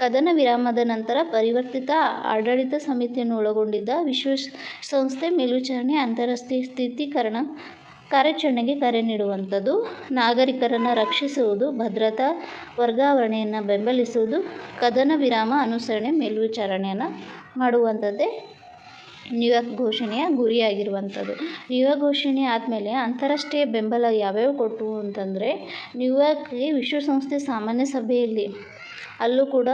ಕದನ ವಿರಾಮದ ನಂತರ ಪರಿವರ್ತಿತ ಆಡಳಿತ ಸಮಿತಿಯನ್ನು ಒಳಗೊಂಡಿದ್ದ ವಿಶ್ವಸಂಸ್ಥೆ ಮೇಲ್ವಿಚಾರಣೆ ಅಂತಾರಾಷ್ಟ್ರೀಯ ಸ್ಥಿರೀಕರಣ ಕಾರ್ಯಾಚರಣೆಗೆ ಕರೆ ನೀಡುವಂಥದ್ದು. ನಾಗರಿಕರನ್ನು ರಕ್ಷಿಸುವುದು, ಭದ್ರತಾ ವರ್ಗಾವಣೆಯನ್ನು ಬೆಂಬಲಿಸುವುದು, ಕದನ ವಿರಾಮ ಅನುಸರಣೆ ಮೇಲ್ವಿಚಾರಣೆಯನ್ನು ಮಾಡುವಂಥದ್ದೇ ನ್ಯೂಯಾರ್ಕ್ ಘೋಷಣೆಯ ಗುರಿಯಾಗಿರುವಂಥದ್ದು. ನ್ಯೂಯಾರ್ಕ್ ಘೋಷಣೆ ಆದಮೇಲೆ ಅಂತಾರಾಷ್ಟ್ರೀಯ ಬೆಂಬಲ ಯಾವ್ಯಾವ ಕೊಟ್ಟವು ಅಂತಂದರೆ ನ್ಯೂಯಾರ್ಕ್ಗೆ ವಿಶ್ವಸಂಸ್ಥೆ ಸಾಮಾನ್ಯ ಸಭೆಯಲ್ಲಿ ಅಲ್ಲೂ ಕೂಡ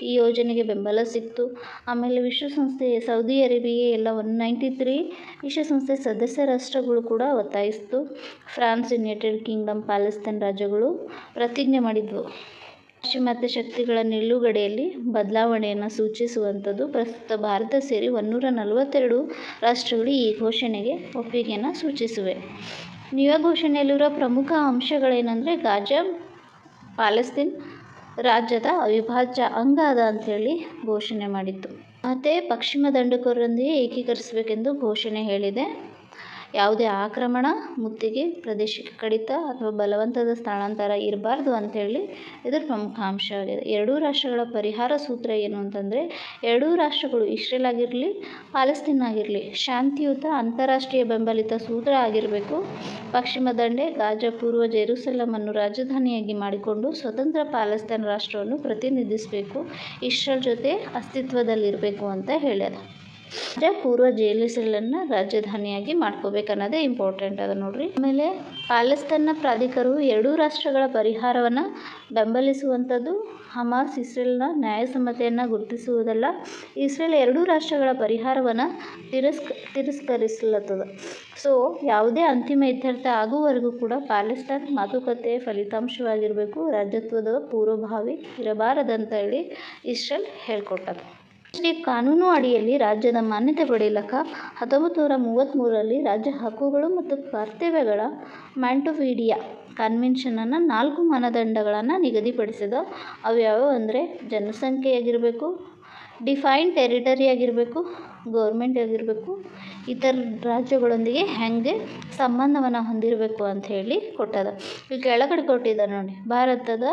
ಈ ಯೋಜನೆಗೆ ಬೆಂಬಲ ಸಿಕ್ತು. ಆಮೇಲೆ ವಿಶ್ವಸಂಸ್ಥೆ ಸೌದಿ ಅರೇಬಿಯಾ ಎಲ್ಲ 193 ವಿಶ್ವಸಂಸ್ಥೆ ಸದಸ್ಯ ರಾಷ್ಟ್ರಗಳು ಕೂಡ ಒತ್ತಾಯಿಸಿತು. ಫ್ರಾನ್ಸ್, ಯುನೈಟೆಡ್ ಕಿಂಗ್ಡಮ್, ಪ್ಯಾಲೆಸ್ತೈನ್ ರಾಜ್ಯಗಳು ಪ್ರತಿಜ್ಞೆ ಮಾಡಿದ್ವು. ಪಾಶ್ಚಿಮಾತ್ಯ ಶಕ್ತಿಗಳ ನಿಲುಗಡೆಯಲ್ಲಿ ಬದಲಾವಣೆಯನ್ನು ಸೂಚಿಸುವಂಥದ್ದು. ಪ್ರಸ್ತುತ ಭಾರತ ಸೇರಿ 142 ರಾಷ್ಟ್ರಗಳು ಈ ಘೋಷಣೆಗೆ ಒಪ್ಪಿಗೆಯನ್ನು ಸೂಚಿಸಿವೆ. ನ್ಯೂಯಾರ್ಕ್ ಘೋಷಣೆಯಲ್ಲಿರುವ ಪ್ರಮುಖ ಅಂಶಗಳೇನೆಂದರೆ ಗಾಜಾ ಪಾಲೆಸ್ತೈನ್ ರಾಜ್ಯದ ಅವಿಭಾಜ್ಯ ಅಂಗ ಅದ ಅಂಥೇಳಿ ಘೋಷಣೆ ಮಾಡಿತ್ತು. ಮತ್ತು ಪಶ್ಚಿಮ ದಂಡುಕೋರರೊಂದಿಗೆ ಏಕೀಕರಿಸಬೇಕೆಂದು ಘೋಷಣೆ ಹೇಳಿದೆ. ಯಾವುದೇ ಆಕ್ರಮಣ, ಮುತ್ತಿಗೆ, ಪ್ರದೇಶಕ್ಕೆ ಕಡಿತ ಅಥವಾ ಬಲವಂತದ ಸ್ಥಳಾಂತರ ಇರಬಾರ್ದು ಅಂಥೇಳಿ ಇದರ ಪ್ರಮುಖ ಅಂಶ ಆಗಿದೆ. ಎರಡೂ ರಾಷ್ಟ್ರಗಳ ಪರಿಹಾರ ಸೂತ್ರ ಏನು ಅಂತಂದರೆ ಎರಡೂ ರಾಷ್ಟ್ರಗಳು ಇಸ್ರೇಲ್ ಆಗಿರಲಿ ಪಾಲೆಸ್ತೈನ್ ಆಗಿರಲಿ ಶಾಂತಿಯುತ ಅಂತಾರಾಷ್ಟ್ರೀಯ ಬೆಂಬಲಿತ ಸೂತ್ರ ಆಗಿರಬೇಕು. ಪಶ್ಚಿಮ ದಂಡೆ ಗಾಜಾ ಪೂರ್ವ ಜೆರುಸಲಮನ್ನು ರಾಜಧಾನಿಯಾಗಿ ಮಾಡಿಕೊಂಡು ಸ್ವತಂತ್ರ ಪಾಲೆಸ್ತೈನ್ ರಾಷ್ಟ್ರವನ್ನು ಪ್ರತಿನಿಧಿಸಬೇಕು, ಇಸ್ರೇಲ್ ಜೊತೆ ಅಸ್ತಿತ್ವದಲ್ಲಿರಬೇಕು ಅಂತ ಹೇಳ್ಯಾರ. ಪೂರ್ವ ಜೆರುಸಲಮನ್ನು ರಾಜಧಾನಿಯಾಗಿ ಮಾಡ್ಕೋಬೇಕು ಅನ್ನೋದೇ ಇಂಪಾರ್ಟೆಂಟ್ ಅದ ನೋಡ್ರಿ. ಆಮೇಲೆ ಪಾಲೆಸ್ತೈನ್ನ ಪ್ರಾಧಿಕಾರವು ಎರಡೂ ರಾಷ್ಟ್ರಗಳ ಪರಿಹಾರವನ್ನು ಬೆಂಬಲಿಸುವಂಥದ್ದು. ಹಮಾಸ್ ಇಸ್ರೇಲ್ನ ನ್ಯಾಯಸಮ್ಮತೆಯನ್ನು ಗುರುತಿಸುವುದಲ್ಲ, ಇಸ್ರೇಲ್ ಎರಡೂ ರಾಷ್ಟ್ರಗಳ ಪರಿಹಾರವನ್ನು ತಿರಸ್ಕರಿಸಲತ್ತದ. ಸೊ ಯಾವುದೇ ಅಂತಿಮ ಇತ್ಯರ್ಥ ಆಗುವವರೆಗೂ ಕೂಡ ಪಾಲೆಸ್ತೈನ್ ಮಾತುಕತೆಯ ಫಲಿತಾಂಶವಾಗಿರಬೇಕು, ರಾಜ್ಯತ್ವದ ಪೂರ್ವಭಾವಿ ಇರಬಾರದಂತ ಹೇಳಿ ಇಸ್ರೇಲ್ ಹೇಳ್ಕೊಟ್ಟದ. ಈ ಕಾನೂನು ಅಡಿಯಲ್ಲಿ ರಾಜ್ಯದ ಮಾನ್ಯತೆ ಪಡೆಯಲಿಕ್ಕೆ 1933ರಲ್ಲಿ ರಾಜ್ಯ ಹಕ್ಕುಗಳು ಮತ್ತು ಕರ್ತವ್ಯಗಳ ಮಾಂಟೆವಿಡಿಯೋ ಕನ್ವೆನ್ಷನನ್ನು 4 ಮಾನದಂಡಗಳನ್ನು ನಿಗದಿಪಡಿಸಿದ. ಅವು ಯಾವುವು ಅಂದರೆ ಜನಸಂಖ್ಯೆಯಾಗಿರಬೇಕು, ಡಿಫೈನ್ಡ್ ಟೆರಿಟರಿ ಆಗಿರಬೇಕು, ಗೌರ್ಮೆಂಟ್ ಆಗಿರಬೇಕು, ಇತರ ರಾಜ್ಯಗಳೊಂದಿಗೆ ಹೆಂಗೆ ಸಂಬಂಧವನ್ನು ಹೊಂದಿರಬೇಕು ಅಂತ ಹೇಳಿ ಕೊಟ್ಟದ. ಇಲ್ಲಿ ಕೆಳಗಡೆ ಕೊಟ್ಟಿದ್ದಾರೆ ನೋಡಿ. ಭಾರತದ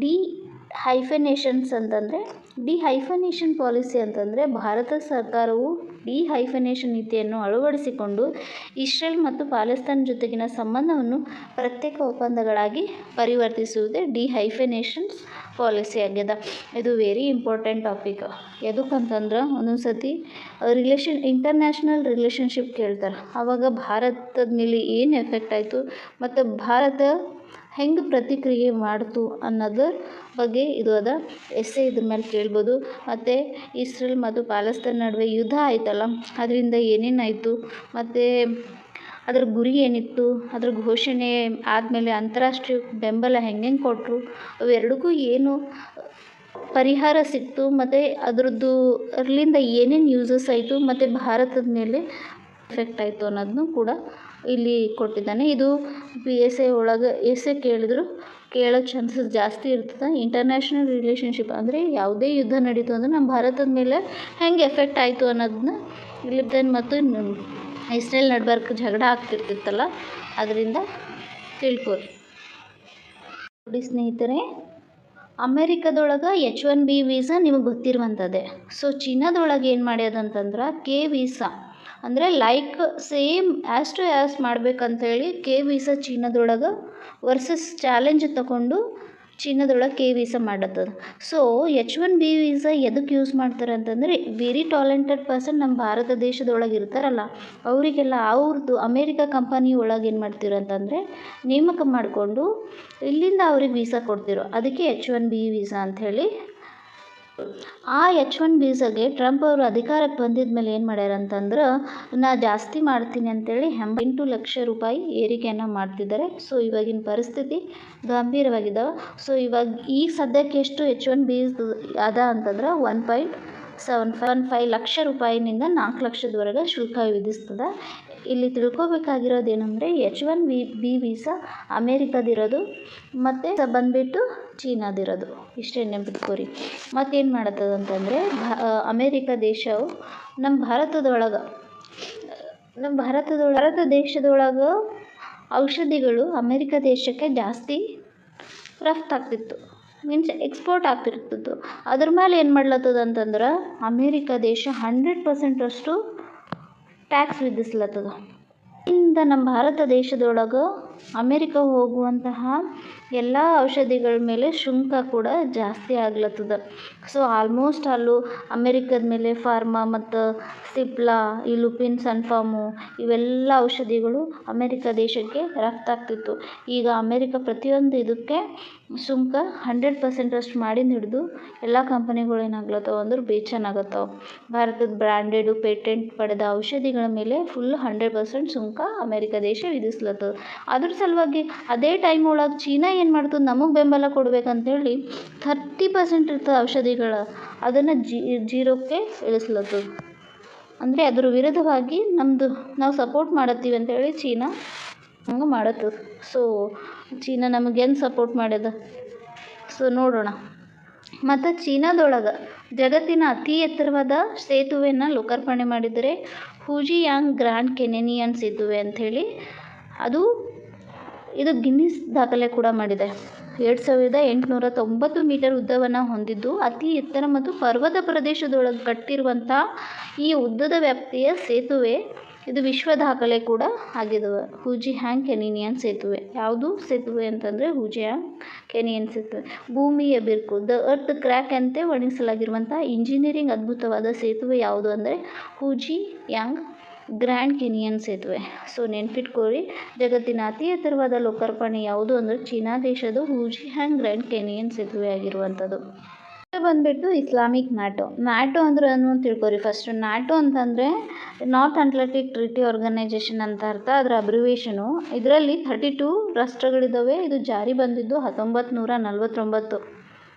ಡಿಹೈಫೆನೇಷನ್ಸ್ ಅಂತಂದರೆ ಡಿಹೈಫೆನೇಷನ್ ಪಾಲಿಸಿ ಅಂತಂದರೆ ಭಾರತ ಸರ್ಕಾರವು ಡಿಹೈಫೆನೇಷನ್ ನೀತಿಯನ್ನು ಅಳವಡಿಸಿಕೊಂಡು ಇಸ್ರೇಲ್ ಮತ್ತು ಪಾಲೆಸ್ತೈನ್ ಜೊತೆಗಿನ ಸಂಬಂಧವನ್ನು ಪ್ರತ್ಯೇಕ ಒಪ್ಪಂದಗಳಾಗಿ ಪರಿವರ್ತಿಸುವುದೇ ಡಿಹೈಫೆನೇಷನ್ಸ್ ಪಾಲಿಸಿ ಆಗ್ಯದ. ಇದು ವೆರಿ ಇಂಪಾರ್ಟೆಂಟ್ ಟಾಪಿಕ್. ಎದಕ್ಕಂತಂದ್ರೆ ಒಂದೊಂದು ಸತಿ ಇಂಟರ್ನ್ಯಾಷನಲ್ ರಿಲೇಷನ್ಶಿಪ್ ಕೇಳ್ತಾರೆ. ಆವಾಗ ಭಾರತದ ಮೇಲೆ ಏನು ಎಫೆಕ್ಟ್ ಆಯಿತು ಮತ್ತು ಭಾರತ ಹೆಂಗೆ ಪ್ರತಿಕ್ರಿಯೆ ಮಾಡ್ತು ಅನ್ನೋದ್ರ ಬಗ್ಗೆ ಇದು ಅದ. ಎಸ್ಸೆ ಇದ್ರ ಮೇಲೆ ಕೇಳ್ಬೋದು. ಮತ್ತು ಇಸ್ರೇಲ್ ಮತ್ತು ಪಾಲೆಸ್ತೈನ್ ನಡುವೆ ಯುದ್ಧ ಆಯ್ತಲ್ಲ, ಅದರಿಂದ ಏನೇನಾಯಿತು ಮತ್ತು ಅದರ ಗುರಿ ಏನಿತ್ತು, ಅದ್ರ ಘೋಷಣೆ ಆದಮೇಲೆ ಅಂತಾರಾಷ್ಟ್ರೀಯ ಬೆಂಬಲ ಹೆಂಗೆ ಕೊಟ್ಟರು, ಅವೆರಡಕ್ಕೂ ಏನು ಪರಿಹಾರ ಸಿಕ್ತು ಮತ್ತು ಅದರಿಂದ ಏನೇನು ಯೂಸಸ್ ಆಯಿತು ಮತ್ತು ಭಾರತದ ಮೇಲೆ ಎಫೆಕ್ಟ್ ಆಯಿತು ಅನ್ನೋದನ್ನು ಕೂಡ ಇಲ್ಲಿ ಕೊಟ್ಟಿದ್ದಾನೆ. ಇದು PSI ಒಳಗೆ ಎಸ್ಸೆ ಕೇಳೋ ಚಾನ್ಸಸ್ ಜಾಸ್ತಿ ಇರ್ತದೆ. ಇಂಟರ್ನ್ಯಾಷನಲ್ ರಿಲೇಷನ್ಶಿಪ್ ಅಂದರೆ ಯಾವುದೇ ಯುದ್ಧ ನಡೀತು ಅಂದರೆ ನಮ್ಮ ಭಾರತದ ಮೇಲೆ ಹೆಂಗೆ ಎಫೆಕ್ಟ್ ಆಯಿತು ಅನ್ನೋದನ್ನ ಲಿಬನನ್ ಮತ್ತು ಇಸ್ರೇಲ್ ನಡ್ಬರ್ಕ್ ಜಗಳ ಆಗ್ತಿರ್ತಿತ್ತಲ್ಲ, ಅದರಿಂದ ತಿಳ್ಕೊರಿ. ನೋಡಿ ಸ್ನೇಹಿತರೆ, ಅಮೇರಿಕದೊಳಗೆ H1B ವೀಸಾ ನಿಮಗೆ ಗೊತ್ತಿರುವಂಥದ್ದೇ. ಸೊ ಚೀನಾದೊಳಗೆ ಏನು ಮಾಡ್ಯದಂತಂದ್ರೆ K ವೀಸಾ ಅಂದರೆ like same as to as ಮಾಡ್ಬೇಕಂತೇಳಿ K ವೀಸಾ ಚೀನಾದೊಳಗೆ ವರ್ಸಸ್ ಚಾಲೆಂಜ್ ತಗೊಂಡು ಚೀನಾದೊಳಗೆ K ವೀಸಾ ಮಾಡತ್ತದ. ಸೊ H1B ವೀಸಾ ಎದಕ್ಕೆ ಯೂಸ್ ಮಾಡ್ತಾರೆ ಅಂತಂದರೆ ವೆರಿ ಟ್ಯಾಲೆಂಟೆಡ್ ಪರ್ಸನ್ ನಮ್ಮ ಭಾರತ ದೇಶದೊಳಗೆ ಇರ್ತಾರಲ್ಲ ಅವರಿಗೆಲ್ಲ ಅವ್ರದ್ದು ಅಮೇರಿಕ ಕಂಪನಿ ಒಳಗೆ ಏನು ಮಾಡ್ತಿರೋ ಅಂತಂದರೆ ನೇಮಕ ಮಾಡಿಕೊಂಡು ಇಲ್ಲಿಂದ ಅವ್ರಿಗೆ ವೀಸಾ ಕೊಡ್ತಿರೋ, ಅದಕ್ಕೆ H1B ವೀಸಾ ಅಂಥೇಳಿ. ಆ H1 ವೀಸಾಗೆ ಟ್ರಂಪ್ ಅವರು ಅಧಿಕಾರಕ್ಕೆ ಬಂದಿದ ಮೇಲೆ ಏನು ಮಾಡ್ಯಾರ ಅಂತಂದ್ರೆ ನಾ ಜಾಸ್ತಿ ಮಾಡ್ತೀನಿ ಅಂತೇಳಿ 8 ಲಕ್ಷ ರೂಪಾಯಿ ಏರಿಕೆಯನ್ನು ಮಾಡ್ತಿದ್ದಾರೆ. ಸೊ ಇವಾಗಿನ ಪರಿಸ್ಥಿತಿ ಗಂಭೀರವಾಗಿದ್ದಾವೆ. ಸೊ ಈಗ ಸದ್ಯಕ್ಕೆ ಎಷ್ಟು H1B ಅದ ಅಂತಂದ್ರೆ 1.75 ಲಕ್ಷ ರೂಪಾಯಿನಿಂದ 4 ಲಕ್ಷದವರೆಗೆ ಶುಲ್ಕ ವಿಧಿಸ್ತದೆ. ಇಲ್ಲಿ ತಿಳ್ಕೊಬೇಕಾಗಿರೋದು ಏನಂದರೆ H1B ವೀಸಾ ಅಮೇರಿಕದಿರೋದು ಮತ್ತು ಬಂದುಬಿಟ್ಟು ಚೀನಾದಿರೋದು, ಇಷ್ಟೇ ನೆನಪಿಟ್ಕೋರಿ. ಮತ್ತೇನು ಮಾಡತ್ತದ ಅಂತಂದರೆ ಅಮೇರಿಕ ದೇಶವು ನಮ್ಮ ಭಾರತ ದೇಶದೊಳಗೆ ಔಷಧಿಗಳು ಅಮೇರಿಕ ದೇಶಕ್ಕೆ ಜಾಸ್ತಿ ರಫ್ತಾಗ್ತಿತ್ತು, ಮೀನ್ಸ್ ಎಕ್ಸ್ಪೋರ್ಟ್ ಆಗ್ತಿರ್ತಿತ್ತು. ಅದ್ರ ಮೇಲೆ ಏನು ಮಾಡ್ಲತ್ತದ ಅಂತಂದ್ರೆ ಅಮೇರಿಕ ದೇಶ 100% ಟ್ಯಾಕ್ಸ್ ವಿಧಿಸ್ಲತ್ತದ. ಇಂದ ನಮ್ಮ ಭಾರತ ದೇಶದೊಳಗೆ ಅಮೇರಿಕ ಹೋಗುವಂತಹ ಎಲ್ಲ ಔಷಧಿಗಳ ಮೇಲೆ ಶುಲ್ಕ ಕೂಡ ಜಾಸ್ತಿ ಆಗ್ಲತ್ತದ. ಸೊ ಆಲ್ಮೋಸ್ಟ್ ಅಲ್ಲೂ ಅಮೇರಿಕದ ಮೇಲೆ ಫಾರ್ಮಾ ಮತ್ತು ಸಿಪ್ಲಾ, ಈ ಲುಪಿನ್, ಸನ್ಫಾರ್ಮು ಇವೆಲ್ಲ ಔಷಧಿಗಳು ಅಮೇರಿಕ ದೇಶಕ್ಕೆ ರಫ್ತಾಗ್ತಿತ್ತು. ಈಗ ಅಮೇರಿಕ ಪ್ರತಿಯೊಂದು ಇದಕ್ಕೆ ಸುಂಕ 100% ಮಾಡಿಂದ ಹಿಡಿದು ಎಲ್ಲ ಕಂಪನಿಗಳು ಏನಾಗ್ಲತ್ತವ ಅಂದ್ರೆ ಬೇಚನ್ನಾಗತ್ತವ. ಭಾರತದ ಬ್ರ್ಯಾಂಡೆಡು ಪೇಟೆಂಟ್ ಪಡೆದ ಔಷಧಿಗಳ ಮೇಲೆ ಫುಲ್ 100% ಸುಂಕ ಅಮೇರಿಕ ದೇಶ ವಿಧಿಸ್ಲತ್ತದ. ಅದ್ರ ಸಲುವಾಗಿ ಅದೇ ಟೈಮ್ ಒಳಗೆ ಚೀನಾ ಏನು ಮಾಡ್ತದೆ, ನಮಗೆ ಬೆಂಬಲ ಕೊಡ್ಬೇಕಂತೇಳಿ 30% ಇರ್ತದೆ ಔಷಧಿಗಳ, ಅದನ್ನು ಜೀರೋಕ್ಕೆ ಇಳಿಸ್ಲತ್ತದ. ಅಂದರೆ ಅದ್ರ ವಿರುದ್ಧವಾಗಿ ನಾವು ಸಪೋರ್ಟ್ ಮಾಡತ್ತೀವಿ ಅಂತೇಳಿ ಚೀನಾ ಹಂಗೆ ಮಾಡತ್ತದ. ಸೊ ಚೀನಾ ನಮಗೇನು ಸಪೋರ್ಟ್ ಮಾಡ್ಯದ, ಸೊ ನೋಡೋಣ. ಮತ್ತು ಚೀನಾದೊಳಗೆ ಜಗತ್ತಿನ ಅತಿ ಎತ್ತರವಾದ ಸೇತುವೆಯನ್ನು ಲೋಕಾರ್ಪಣೆ ಮಾಡಿದರೆ ಹೂಜಿಯಾಂಗ್ ಗ್ರ್ಯಾಂಡ್ ಕೆನೇನಿಯನ್ ಸೇತುವೆ ಅಂಥೇಳಿ. ಇದು ಗಿನ್ನಿಸ್ ದಾಖಲೆ ಕೂಡ ಮಾಡಿದೆ. 2890 ಮೀಟರ್ ಉದ್ದವನ್ನು ಹೊಂದಿದ್ದು ಅತಿ ಎತ್ತರ ಮತ್ತು ಪರ್ವತ ಪ್ರದೇಶದೊಳಗೆ ಕಟ್ಟಿರುವಂಥ ಈ ಉದ್ದದ ವ್ಯಾಪ್ತಿಯ ಸೇತುವೆ ಇದು ವಿಶ್ವ ದಾಖಲೆ ಕೂಡ ಆಗಿದವೆ. ಹೂಜಿಯಾಂಗ್ ಕೆನೇನಿಯನ್ ಸೇತುವೆ ಯಾವುದು ಸೇತುವೆ ಅಂತಂದರೆ ಹೂಜಿಯಾಂಗ್ ಕೆನಿಯನ್ ಸೇತುವೆ. ಭೂಮಿಯ ಬಿರುಕು ದ ಅರ್ತ್ ಕ್ರ್ಯಾಕ್ ಅಂತೆ ವರ್ಣಿಸಲಾಗಿರುವಂಥ ಇಂಜಿನಿಯರಿಂಗ್ ಅದ್ಭುತವಾದ ಸೇತುವೆ ಯಾವುದು ಅಂದರೆ ಹೂಜಿಯಾಂಗ್ ಗ್ರ್ಯಾಂಡ್ ಕೆನಿಯನ್ ಸೇತುವೆ. ಸೊ ನೆನ್ಪಿಟ್ಕೊಳ್ಳಿ, ಜಗತ್ತಿನ ಅತಿ ಎತ್ತರವಾದ ಲೋಕಾರ್ಪಣೆ ಯಾವುದು ಅಂದರೆ ಚೀನಾ ದೇಶದ ಹೂಜಿಯಾಂಗ್ ಗ್ರ್ಯಾಂಡ್ ಕೆನಿಯನ್ ಸೇತುವೆ ಆಗಿರುವಂಥದ್ದು. ಬಂದುಬಿಟ್ಟು ಇಸ್ಲಾಮಿಕ್ ನ್ಯಾಟೋ ಅಂದ್ರೆ ಏನು ತಿಳ್ಕೊರಿ. ಫಸ್ಟ್ ನ್ಯಾಟೋ ಅಂತಂದರೆ ನಾರ್ತ್ ಅಟ್ಲಾಂಟಿಕ್ ಟ್ರೀಟಿ ಆರ್ಗನೈಜೇಷನ್ ಅಂತ ಅರ್ಥ, ಅದರ ಅಬ್ರಿವೇಷನು. ಇದರಲ್ಲಿ 32 ರಾಷ್ಟ್ರಗಳಿದ್ದಾವೆ. ಇದು ಜಾರಿ ಬಂದಿದ್ದು 1949